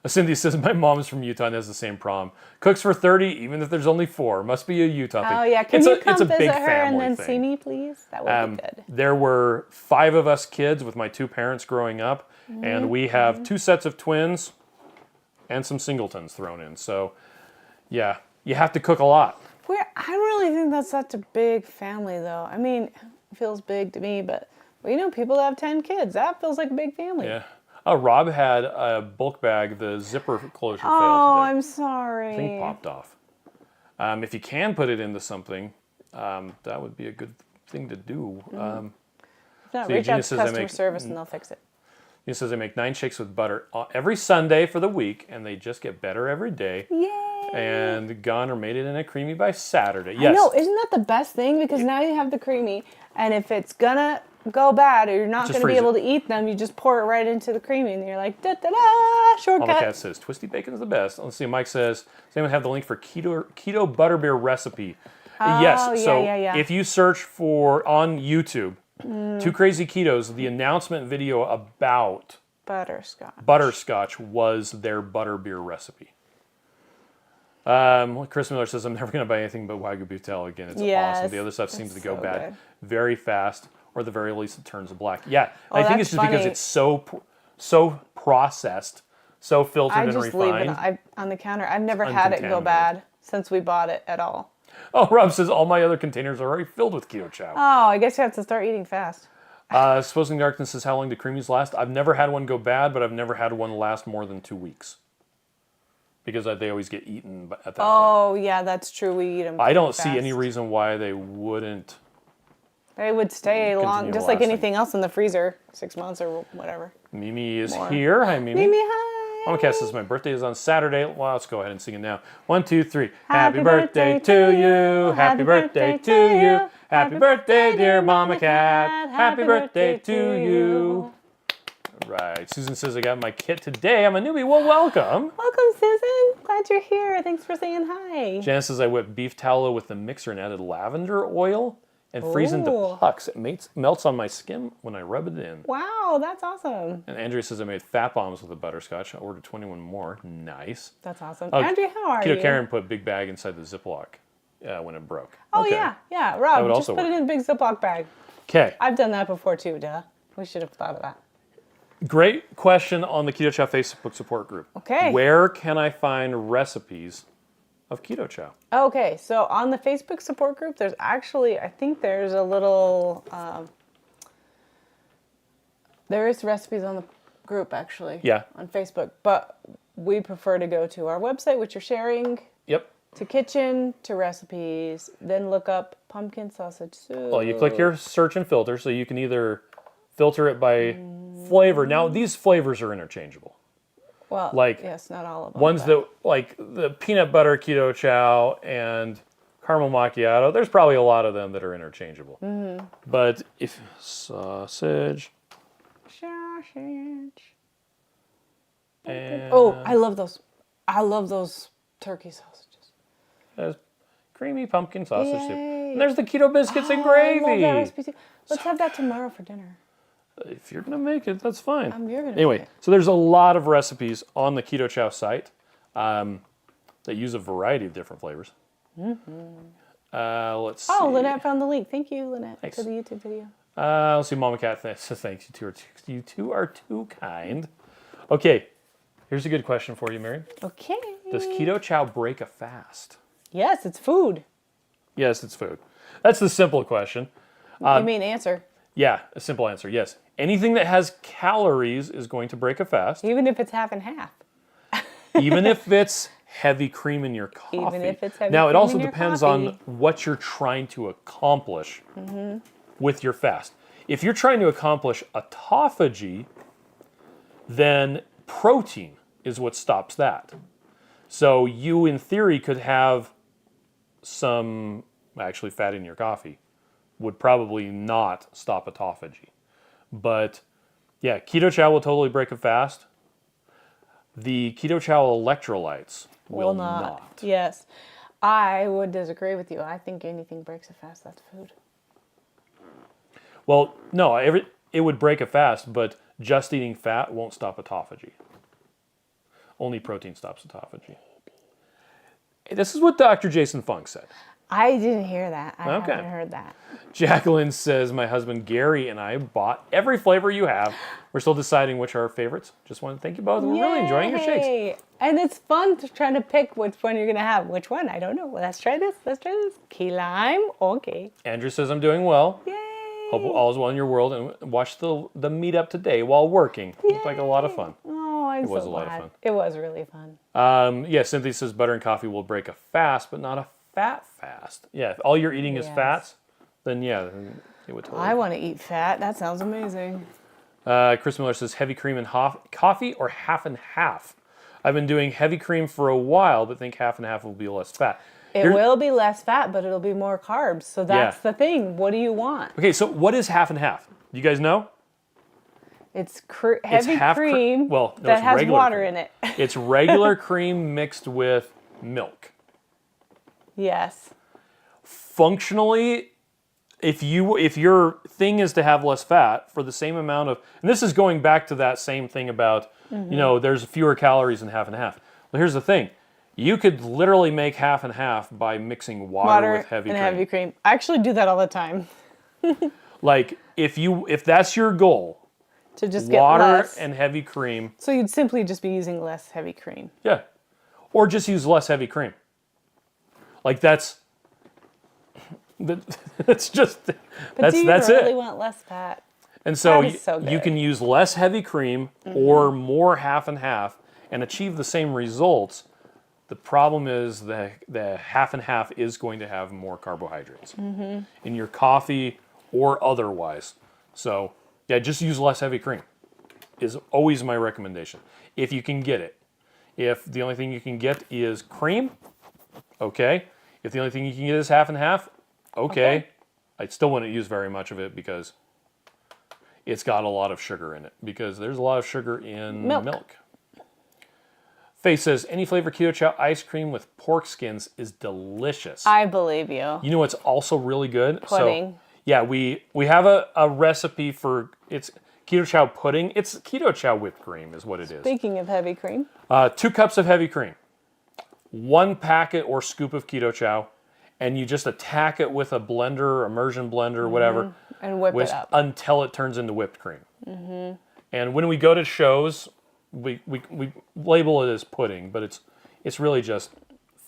Cindy says, my mom's from Utah and has the same problem. Cooks for 30, even if there's only 4. Must be a Utah thing. Oh, yeah. Can you come visit her and then thing. see me, please? That would be good. There were 5 of us kids with my 2 parents growing up, and we have 2 sets of twins and some singletons thrown in. So, yeah, you have to cook a lot. I don't really think that's such a big family, though. I mean, it feels big to me, but people that have 10 kids, that feels like a big family. Yeah. Rob had a bulk bag, the zipper closure failed today. Oh, I'm sorry. The thing popped off. If you can put it into something, that would be a good thing to do. If not, reach out to customer service and they'll fix it. He says they make 9 shakes with butter every Sunday for the week, and they just get better every day. Yay! And gone or made it in a creamy by Saturday. Yes. I know, isn't that the best thing? Because now you have the creamy, and if it's gonna go bad or you're not going to be able to eat them, you just pour it right into the creamy and you're like, da-da-da, shortcut. Mama Cat says, twisty bacon is the best. Let's see, Mike says, does anyone have the link for Keto Butter Beer recipe? Yes, so if you search for, on YouTube, 2 Crazy Ketos, the announcement video about butterscotch was their butter beer recipe. Chris Miller says, I'm never going to buy anything but Wagyu beef tallow again. It's awesome. The other stuff seems to go bad very fast. Or at the very least, it turns black. Yeah, I think it's just because it's so processed, so filtered and refined. I just leave it on the counter. I've never had it go bad since we bought it at all. Oh, Rob says, all my other containers are already filled with Keto Chow. Oh, I guess you have to start eating fast. Supposing Darkness says, how long do creamies last? I've never had one go bad, but I've never had one last more than 2 weeks. Because they always get eaten at that point. Oh, yeah, that's true. We eat them I don't see any reason why they wouldn't. They would stay long, just like anything else in the freezer, 6 months or whatever. Mimi is here. Hi, Mimi. Mimi, hi. Mama Cass says, my birthday is on Saturday. Well, let's go ahead and sing it now. 1, 2, 3. Happy birthday to you. Happy birthday to you. Happy birthday, dear Mama Cat. Happy birthday to you. right. Susan says, I got my kit today. I'm a newbie. Well, welcome. Welcome, Susan. Glad you're here. Thanks for saying hi. Janice says, I whipped beef tallow with the mixer and added lavender oil and freeze into Ooh. pucks. It melts on my skin when I rub it in. Wow, that's awesome. And Andrea says, I made fat bombs with the butterscotch. I ordered 21 more. Nice. That's awesome. Oh, Andrea, how are you? Keto Karen put big bag inside the Ziploc when it broke. Oh, Okay. yeah. Rob, would just also put it work. in a big Ziploc bag. Okay. I've done that before too, duh. We should have thought of that. Great question on the Keto Chow Facebook support group. Okay. Where can I find recipes of Keto Chow? Okay, so on the Facebook support group, there's actually, I think there's a little, there is recipes on the group actually. Yeah. On Facebook, but we prefer to go to our website, which you're sharing, Yep. to kitchen, to recipes, then look up pumpkin sausage soup. Well, you click your search and filter, so you can either filter it by flavor. Now, these flavors are interchangeable. Well, like, yes, not all of them. Ones but- that, like the peanut butter Keto Chow and caramel macchiato, there's probably a lot of them that are interchangeable. But if sausage, Sausage. and Oh, I love those. I love those turkey sausages. there's creamy pumpkin sausage soup. Yay. And there's the keto biscuits and Oh, I love gravy. that recipe too. Let's have that tomorrow for dinner. If you're gonna make it, that's fine. You're gonna Anyway, make it. so there's a lot of recipes on the Keto Chow site that use a variety of different flavors. Let's see. Oh, Lynette found the link. Thank you, Lynette, Thanks. for the YouTube video. Let's see. Mama Cat says thanks. You two are too kind. Okay, here's a good question for you, Mary. Okay. Does Keto Chow break a fast? Yes, it's food. Yes, it's food. That's the simple question. You mean answer. Yeah, a simple answer. Yes. Anything that has calories is going to break a fast, Even if it's half and half. even if it's heavy cream in your coffee. Even if it's heavy now, it cream also in your depends coffee. on what you're trying to accomplish with your fast. If you're trying to accomplish autophagy, then protein is what stops that. So you, in theory, could have some actually fat in your coffee. Would probably not stop autophagy. But yeah, Keto Chow will totally break a fast. The Keto Chow electrolytes will not. Yes. I would disagree with you. I think anything breaks a fast, that's food. Well, no, it would break a fast, but just eating fat won't stop autophagy. Only protein stops autophagy. This is what Dr. Jason Funk said. I didn't hear that. I Okay. haven't heard that. Jacqueline says, my husband Gary and I bought every flavor you have. We're still deciding which are our favorites. Just want to thank you both. We're really enjoying your shakes. Yay! And it's fun to try to pick which one you're going to have. Which one? I don't know. Let's try this. Key lime. Okay. Andrew says, I'm doing well. Yay! Hope all is well in your world. And watch the meetup today while working. It's like a lot of fun. Oh, I'm so was a lot of glad. fun. It was really fun. Yeah, Cynthia says butter and coffee will break a fast, but not a fat fast. Yeah, if all you're eating is Yes. fats, then yeah, then it would totally. I want to eat fat. That sounds amazing. Chris Miller says heavy cream and coffee or half and half. I've been doing heavy cream for a while, but think half and half will be less fat. It will be less fat, but it'll be more carbs. So that's the thing. What do you want? Okay, so what is half and half? You guys know? It's heavy half cream no, that it's has regular water cream. in it. It's regular cream mixed with milk. Yes. Functionally, if your thing is to have less fat for the same amount of, and this is going back to that same thing about, there's fewer calories in half and half. Well, here's the thing. You could literally make half and half by mixing water with heavy and cream. heavy cream. I actually do that all the time. Like if that's your goal, To just get water less. and heavy cream. So you'd simply just be using less heavy cream. Yeah. Or just use less heavy cream. Like that's just But that's do you that's really it. want less fat? And so, That is so you good. can use less heavy cream or more half and half and achieve the same results. The problem is the half and half is going to have more carbohydrates in your coffee or otherwise. So yeah, just use less heavy cream is always my recommendation if you can get it. If the only thing you can get is cream, okay. If the only thing you can get is half and half, okay. I still wouldn't use very much of it because it's got a lot of sugar in it because there's a lot of sugar in milk. Faye says, any flavor Keto Chow ice cream with pork skins is delicious. I believe you. You know what's also really good? Pudding. So, yeah, we have a recipe for, it's Keto Chow pudding. It's Keto Chow whipped cream is what it is. Speaking of heavy cream. 2 cups of heavy cream. 1 packet or scoop of Keto Chow. And you just attack it with a blender, immersion blender, whatever. And whip it up. Until it turns into whipped cream. And when we go to shows, we label it as pudding, but it's really just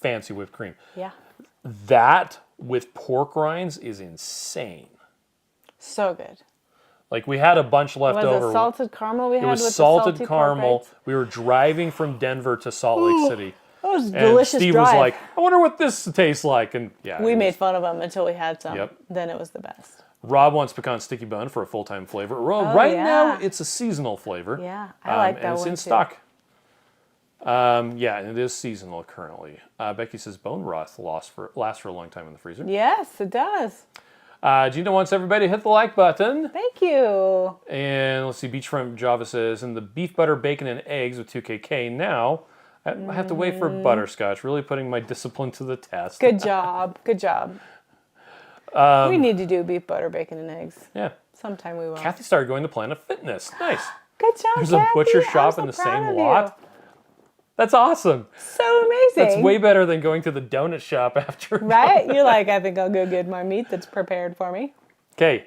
fancy whipped cream. Yeah. That with pork rinds is insane. So good. Like we had a bunch left over. Was it salted caramel we had? It was with salted the salty caramel. pork rinds? We were driving from Denver to Salt Lake City. That was a And delicious Steve drive. was like, I wonder what this tastes like. And yeah, We made fun of them until we had some. Yep. Then it was the best. Rob wants pecan sticky bun for a full-time flavor. Well, Oh, right yeah. now, it's a seasonal flavor. Yeah, I like that and it's one in too. stock. Yeah, and it is seasonal currently. Becky says bone broth lasts for a long time in the freezer. Yes, it does. Gina wants everybody to hit the like button. Thank you. And let's see, Beachfront Java says, and the beef butter, bacon, and eggs with 2KK. Now, I have to wait for butterscotch, really putting my discipline to the test. Good job. Good job. We need to do beef butter, bacon, and eggs. Yeah. Sometime we will. Kathy started going to Planet Fitness. Nice. Good job, There's Kathy. a butcher shop I'm in the so proud same of lot. That's awesome. You. So amazing. That's way better than going to the donut shop after. Right? You're like, I think I'll go get my meat that's prepared for me. Okay,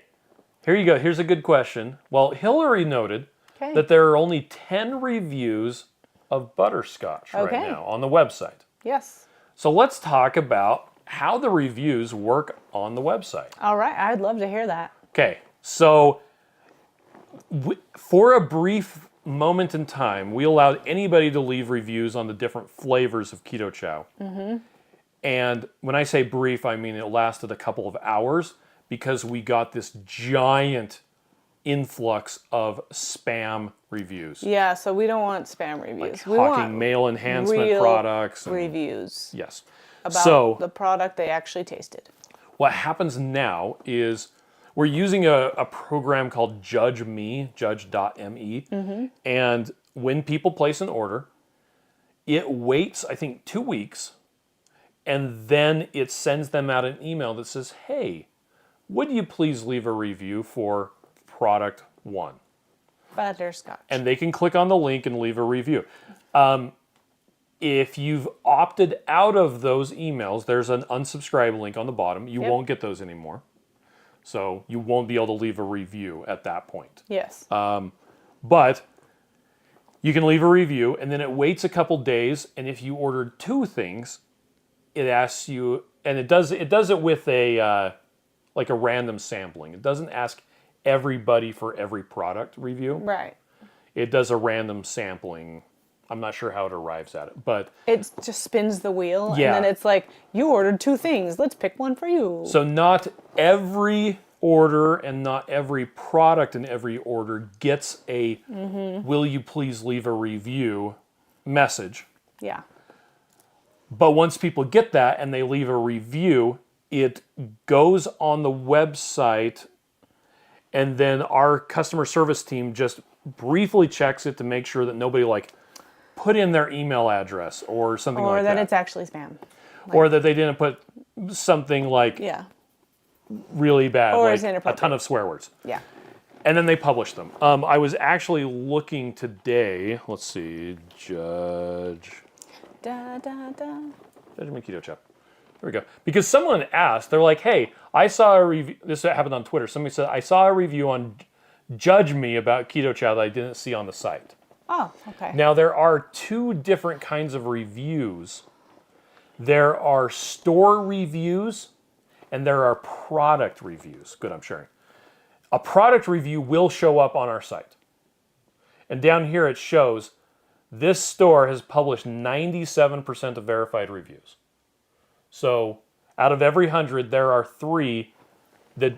here you go. Here's a good question. Well, Hillary noted Okay. that there are only 10 reviews of butterscotch right Okay. now on the website. Yes. So let's talk about how the reviews work on the website. All right. I'd love to hear that. Okay, so for a brief moment in time, we allowed anybody to leave reviews on the different flavors of Keto Chow. And when I say brief, I mean it lasted a couple of hours because we got this giant influx of spam reviews. Yeah, so we don't want spam reviews. We Hawking want male enhancement real products. reviews Yes. about So the product they actually tasted. what happens now is we're using a program called Judge Me, judge.me. And when people place an order, it waits, I think, 2 weeks, and then it sends them out an email that says, hey, would you please leave a review for product 1? Butterscotch. And they can click on the link and leave a review. If you've opted out of those emails, there's an unsubscribe link on the bottom. You won't get those anymore. So you won't be able to leave a review at that point. Yes. But you can leave a review, and then it waits a couple days, and if you ordered 2 things, it asks you, and it does it with a like a random sampling. It doesn't ask everybody for every product review. Right. It does a random sampling. I'm not sure how it arrives at it, but It just spins the wheel, Yeah. and then it's like, you ordered 2 things. Let's pick one for you. so not every order and not every product in every order gets a will you please leave a review message. Yeah. But once people get that and they leave a review, it goes on the website, and then our customer service team just briefly checks it to make sure that nobody put in their email address or something Or like that that. it's actually spam. Or that they didn't put something Yeah. really bad, Or like it's a inappropriate. ton of swear words. Yeah. And then they publish them. I was actually looking today, let's see, Judge Da, da, da. Me Keto Chow. There we go. Because someone asked, they're like, hey, I saw a review, this happened on Twitter, somebody said, I saw a review on Judge Me about Keto Chow that I didn't see on the site. Oh, okay. Now, there are 2 different kinds of reviews. There are store reviews, and there are product reviews. Good, I'm sharing. A product review will show up on our site. And down here it shows this store has published 97% of verified reviews. So out of every 100, there are 3 that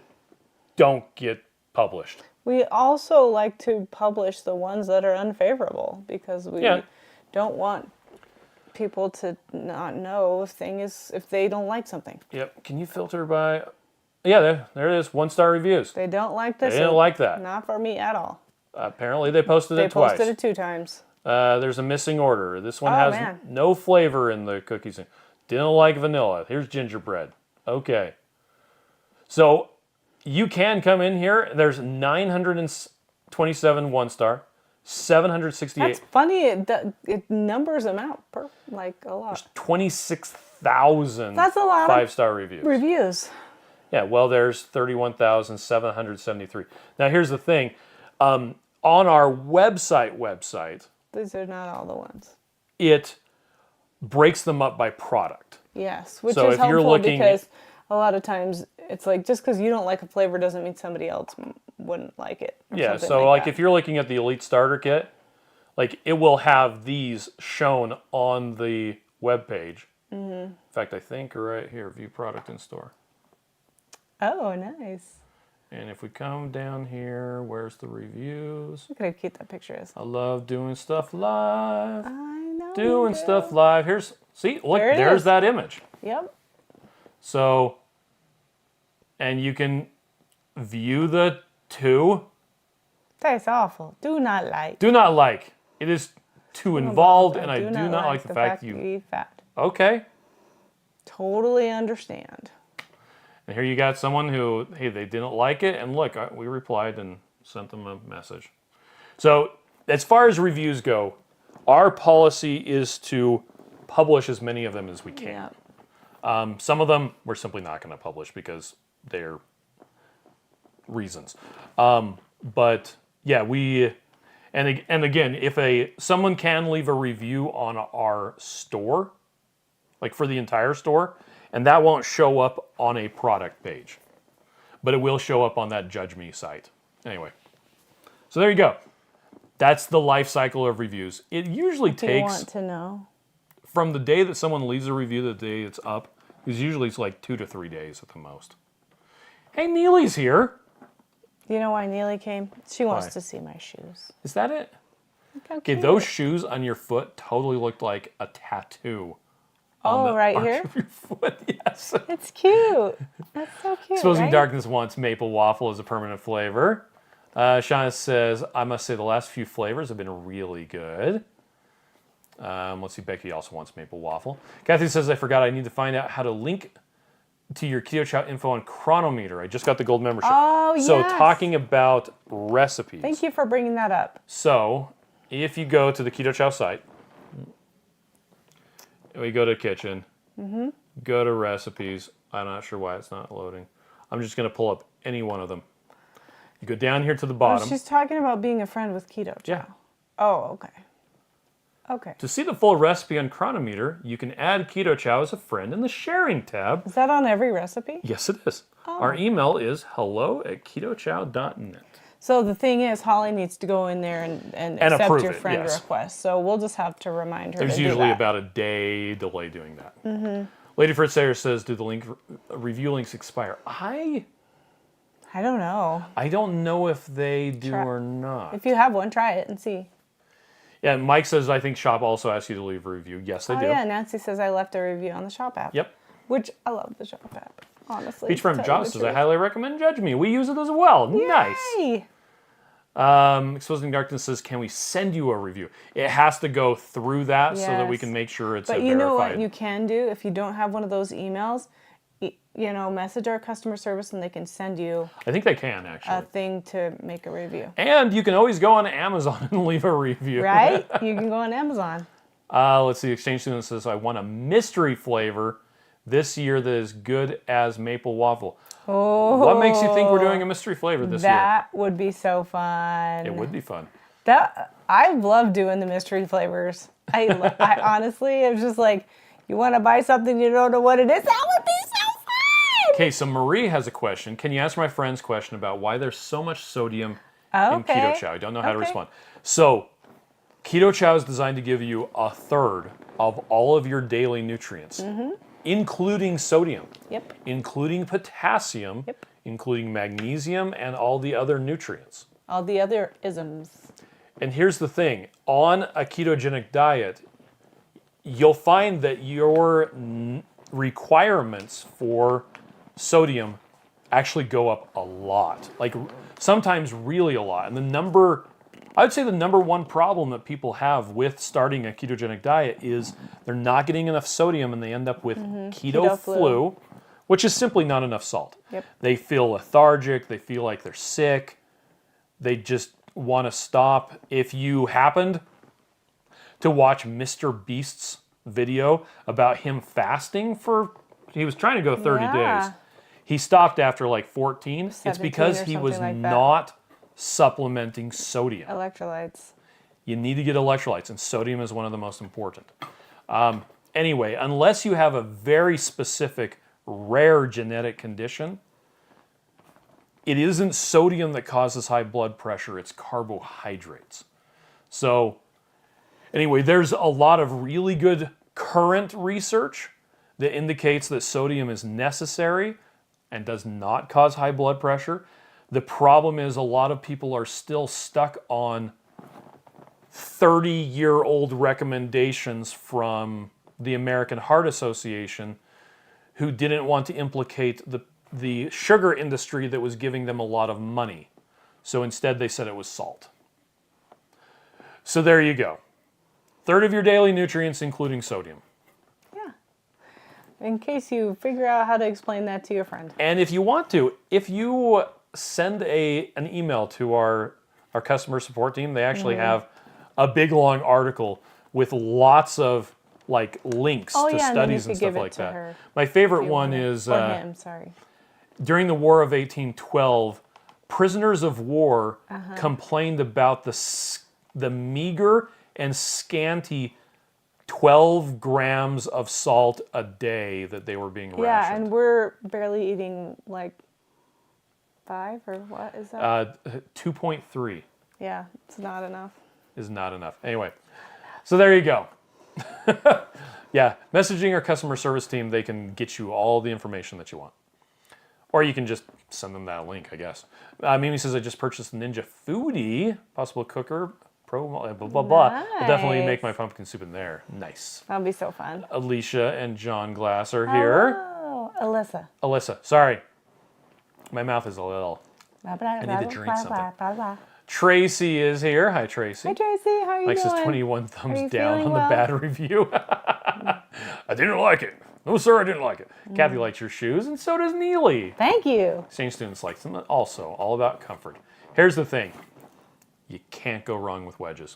don't get published. We also like to publish the ones that are unfavorable because we don't want people to not know if they don't like something. Yep. Can you filter by Yeah, there it is. 1-star reviews. They don't like this. They didn't like that. Not for me at all. Apparently they posted They it twice. posted it 2 times. There's a missing order. This one Oh, has man. no flavor in the cookies. Didn't like vanilla. Here's gingerbread. Okay. So you can come in here. There's 927 1-star, 768. That's funny. It numbers them out like a lot. There's 26,000 That's a lot of 5-star reviews. Reviews. Yeah, well, there's 31,773. Now, here's the thing. On our website, These are not all the ones. it breaks them up by product. Yes, which So is if you're helpful looking- because a lot of times it's like just because you don't like a flavor doesn't mean somebody else wouldn't like it. Or Yeah, something so like that. if you're looking at the Elite Starter Kit, like it will have these shown on the web page. In fact, I think right here, view product in store. Oh, nice. And if we come down here, where's the reviews? Look at how cute that picture is. I love doing stuff live. I know. Doing you do. stuff live. See, look, There it there's is. that image. Yep. So, and you can view the 2. That's awful. Do not like. Do not like. It is too involved, and I do not like the fact you. eat fat. Okay. Totally understand. And here you got someone who, hey, they didn't like it, and look, we replied and sent them a message. So, as far as reviews go, our policy is to publish as many of them as we can. Yeah. Some of them we're simply not going to publish because they're reasons. But yeah, and again, if someone can leave a review on our store, like for the entire store, and that won't show up on a product page, but it will show up on that Judge Me site. Anyway, so there you go. That's the life cycle of reviews. It usually Do you takes want to know? from the day that someone leaves a review to the day it's up, because usually it's like 2 to 3 days at the most. Hey, Nili's here. Do you know why Nili came? She wants Why? to see my shoes. Is that it? Look how Okay, cute. those shoes on your foot totally looked like a tattoo. on Oh, the right arch here? of your foot, yes. It's cute. That's so cute. Exposing right? Darkness wants maple waffle as a permanent flavor. Shauna says, I must say the last few flavors have been really good. Let's see, Becky also wants maple waffle. Kathy says, I forgot I need to find out how to link to your Keto Chow info on Cronometer. I just got the gold membership. Oh, So yes. talking about recipes. Thank you for bringing that up. So if you go to the Keto Chow site, we go to kitchen, go to recipes. I'm not sure why it's not loading. I'm just going to pull up any one of them. You go down here to the Oh, bottom. she's talking about being a friend with Keto Chow. Yeah. Oh, okay. Okay. To see the full recipe on Cronometer, you can add Keto Chow as a friend in the sharing tab. Is that on every recipe? Yes, it is. Oh. Our email is hello@ketochow.net. So the thing is, Holly needs to go in there and accept approve your it, friend yes. request. So we'll just have to remind her There's to do usually that. about a day delay doing that. Lady Fritz Sayer says, do the review links expire? I don't know. I don't know if they do Try- or not. If you have one, try it and see. Yeah, Mike says, I think Shop also asks you to leave a review. Yes, they Oh do. yeah, Nancy says I left a review on the Shop app. Yep. Which I love the Shop app, honestly. Beachfront to tell you Josh the says, I truth. highly recommend Judge Me. We use it as well. Nice. Yay! Exposing Darkness says, can we send you a review? It has to go through that so that we Yes. can make sure it's But verified. you know what you can do if you don't have one of those emails? Message our customer service and they can send you I think they can, actually. a thing to make a review. And you can always go on Amazon and leave a review. Right? You can go on Amazon. Let's see. Exchange Student says, I want a mystery flavor this year that is good as maple waffle. Oh, What makes you think we're doing a mystery flavor this year? that would be so fun. It would be fun. I love doing the mystery flavors. I honestly, it's just like, you want to buy something you don't know what it is? That would be so fun! Okay, so Marie has a question. Can you answer my friend's question about why there's so much sodium in Okay. Keto Chow? I don't know how to Okay. respond. So, Keto Chow is designed to give you a third of all of your daily nutrients, including sodium, Yep. including potassium, Yep. including magnesium, and all the other nutrients. All the other isms. And here's the thing. On a ketogenic diet, you'll find that your requirements for sodium actually go up a lot. Like sometimes really a lot. And I would say the number one problem that people have with starting a ketogenic diet is they're not getting enough sodium and they end up with keto flu, which is simply not enough salt. Yep. They feel lethargic, they feel like they're sick, they just want to stop. If you happened to watch Mr. Beast's video about him fasting he was trying to go 30 days. He stopped after like 14. It's because he was not supplementing sodium. Electrolytes. You need to get electrolytes, and sodium is one of the most important. Anyway, unless you have a very specific, rare genetic condition, it isn't sodium that causes high blood pressure, it's carbohydrates. So, anyway, there's a lot of really good current research that indicates that sodium is necessary and does not cause high blood pressure. The problem is a lot of people are still stuck on 30-year-old recommendations from the American Heart Association who didn't want to implicate the sugar industry that was giving them a lot of money. So instead they said it was salt. So there you go. Third of your daily nutrients, including sodium. Yeah. In case you figure out how to explain that to your friend. And if you want to, if you send an email to our customer support team, they actually have a big long article with lots of like links to studies and stuff like that. My favorite one is during the War of 1812, prisoners of war complained about the meager and scanty 12 grams of salt a day that they were being rationed. Yeah, and we're barely eating like 5 or what is that? 2.3. Yeah, it's not enough. Is not enough. Anyway, so there you go. Yeah, messaging our customer service team, they can get you all the information that you want. Or you can just send them that link, I guess. Mimi says, I just purchased a Ninja Foodie, possible cooker, pro, blah, blah, blah. Nice. I'll definitely make my pumpkin soup in there. Nice. That'll be so fun. Alicia and John Glass are here. Oh, Alyssa, sorry. My mouth is a little... I need to drink something. Tracy is here. Hi, Tracy. Hi, Tracy. How are you Mike doing? says 21 thumbs down on the bad review. I didn't like it. No, sir, I didn't like it. Kathy likes your shoes, and so does Nili. Thank you. Exchange students likes them. Also, all about comfort. Here's the thing. You can't go wrong with wedges.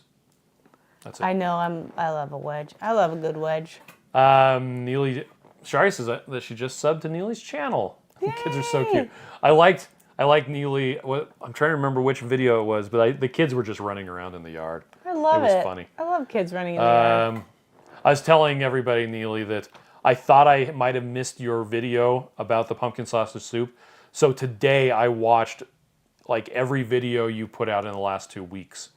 That's it. I know. I love a wedge. I love a good wedge. Nili, Shari says that she just subbed to Nili's channel. Yay. The kids are so cute. I like Nili. I'm trying to remember which video it was, but the kids were just running around in the yard. I love it. It was funny. I love kids running in the yard. I was telling everybody, Nili, that I thought I might have missed your video about the pumpkin sausage soup. So today I watched like every video you put out in the last 2 weeks,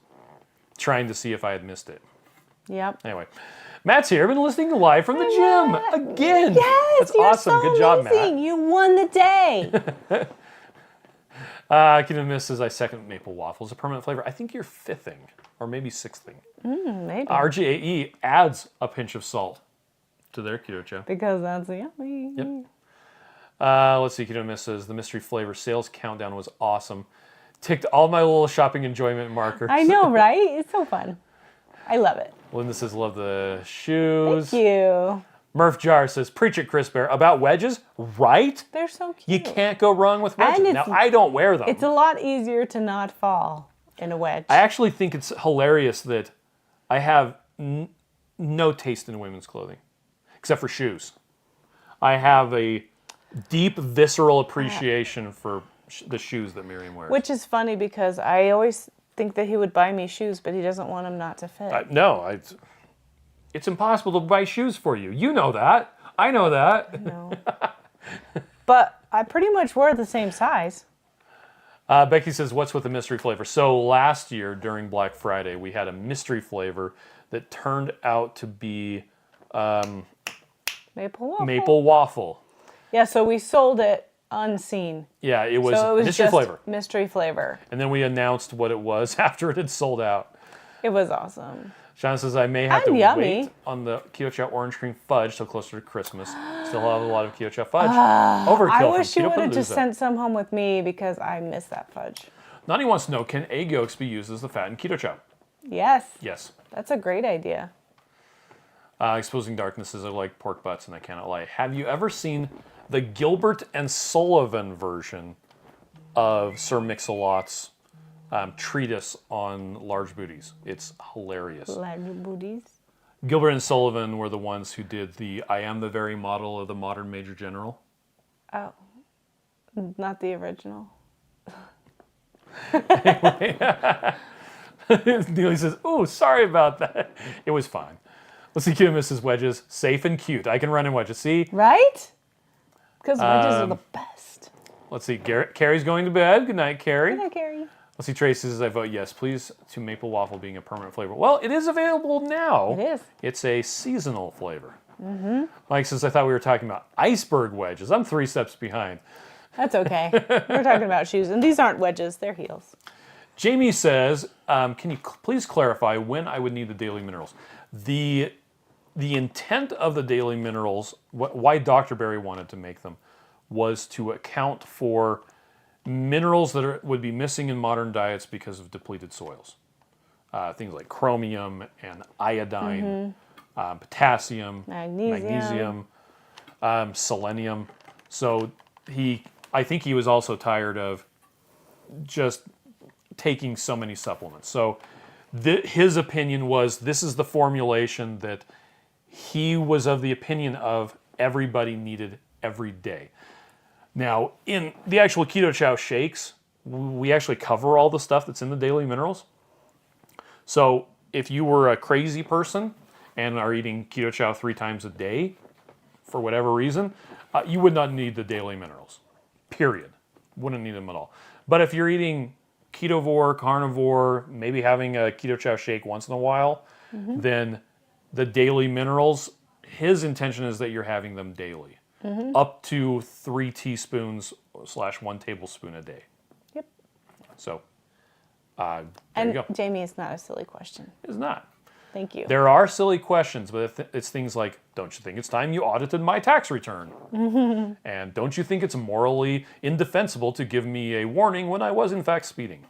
trying to see if I had missed it. Yep. Anyway, Matt's here. I've been listening live from the gym again. Yes, that's awesome. So good job, amazing. Matt. You won the day. Keto Miss says I second maple waffles, a permanent flavor. I think you're fifthing or maybe sixthing. Maybe. RGAE adds a pinch of salt to their Keto Chow. Because that's yummy. Yep. Let's see. Keto Miss says the mystery flavor sales countdown was awesome. Ticked all my little shopping enjoyment markers. I know, right? It's so fun. I love it. Linda says love the shoes. Thank you. Murph Jar says preach it, Chris Bear. About wedges, right? They're so cute. You can't go wrong with wedges. And Now, I don't wear them. It's a lot easier to not fall in a wedge. I actually think it's hilarious that I have no taste in women's clothing, except for shoes. I have a deep, visceral appreciation for the shoes that Miriam wears. Which is funny because I always think that he would buy me shoes, but he doesn't want them not to fit. No, it's impossible to buy shoes for you. You know that. I know that. No. But I pretty much wear the same size. Becky says, what's with the mystery flavor? So last year during Black Friday, we had a mystery flavor that turned out to be maple waffle. Yeah, so we sold it unseen. Yeah, it was mystery just flavor. Mystery flavor. And then we announced what it was after it had sold out. It was awesome. Sean says, I may have I'm to yummy. wait on the Keto Chow orange cream fudge till closer to Christmas. Still have a lot of Keto Chow fudge. Overkill I from wish you Keto would have just Palooza. sent some home with me because I miss that fudge. Nani wants to know, can egg yolks be used as the fat in Keto Chow? Yes. Yes. That's a great idea. Exposing darknesses are like pork butts, and I cannot lie. Have you ever seen the Gilbert and Sullivan version of Sir Mix-a-Lot's treatise on large booties? It's hilarious. Large booties. Gilbert and Sullivan were the ones who did the I am the very model of the modern Major General. Oh. Not the original. Nili says, ooh, sorry about that. It was fine. Let's see, cute Mrs. Wedges. Safe and cute. I can run in wedges. See? Right? Because wedges are the best. Let's see. Carrie's going to bed. Good night, Carrie. Hi, Carrie. Let's see. Tracy says, I vote yes, please, to maple waffle being a permanent flavor. Well, it is available now. It is. It's a seasonal flavor. Mm-hmm. Mike says, I thought we were talking about iceberg wedges. I'm 3 steps behind. That's okay. We're talking about shoes, and these aren't wedges, they're heels. Jamie says, can you please clarify when I would need the daily minerals? The intent of the daily minerals, why Dr. Berry wanted to make them, was to account for minerals that would be missing in modern diets because of depleted soils. Things like chromium and iodine, potassium, magnesium, selenium. So I think he was also tired of just taking so many supplements. So his opinion was this is the formulation that he was of the opinion of everybody needed every day. Now, in the actual Keto Chow shakes, we actually cover all the stuff that's in the daily minerals. So if you were a crazy person and are eating Keto Chow 3 times a day, for whatever reason, you would not need the daily minerals, period. Wouldn't need them at all. But if you're eating ketovore, carnivore, maybe having a Keto Chow shake once in a while, then the daily minerals, his intention is that you're having them daily, up to 3 teaspoons / 1 tablespoon a day. Yep. So, there And you go. Jamie, it's not a silly question. It's not. Thank you. There are silly questions, but it's things like, don't you think it's time you audited my tax return? And don't you think it's morally indefensible to give me a warning when I was in fact speeding?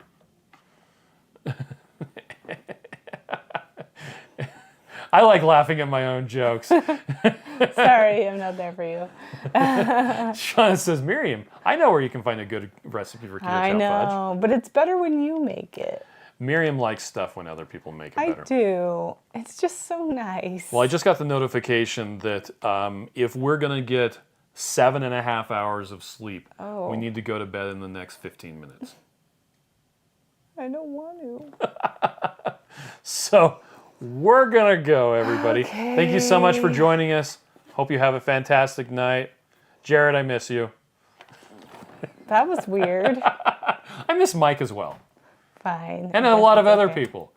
I like laughing at my own jokes. Sorry, I'm not there for you. Shauna says, Miriam, I know where you can find a good recipe for Keto Chow I fudge. know, but it's better when you make it. Miriam likes stuff when other people make it better. I do. It's just so nice. Well, I just got the notification that if we're going to get 7.5 hours of sleep, we need to go to bed in the next 15 minutes. I don't want to. So we're going to go, everybody. Okay. Thank you so much for joining us. Hope you have a fantastic night. Jared, I miss you. That was weird. I miss Mike as well. Fine. And I a guess lot of it's other okay. people.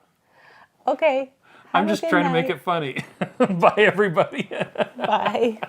Okay. I'm Have a just good trying to make night. it funny. Bye, everybody. Bye.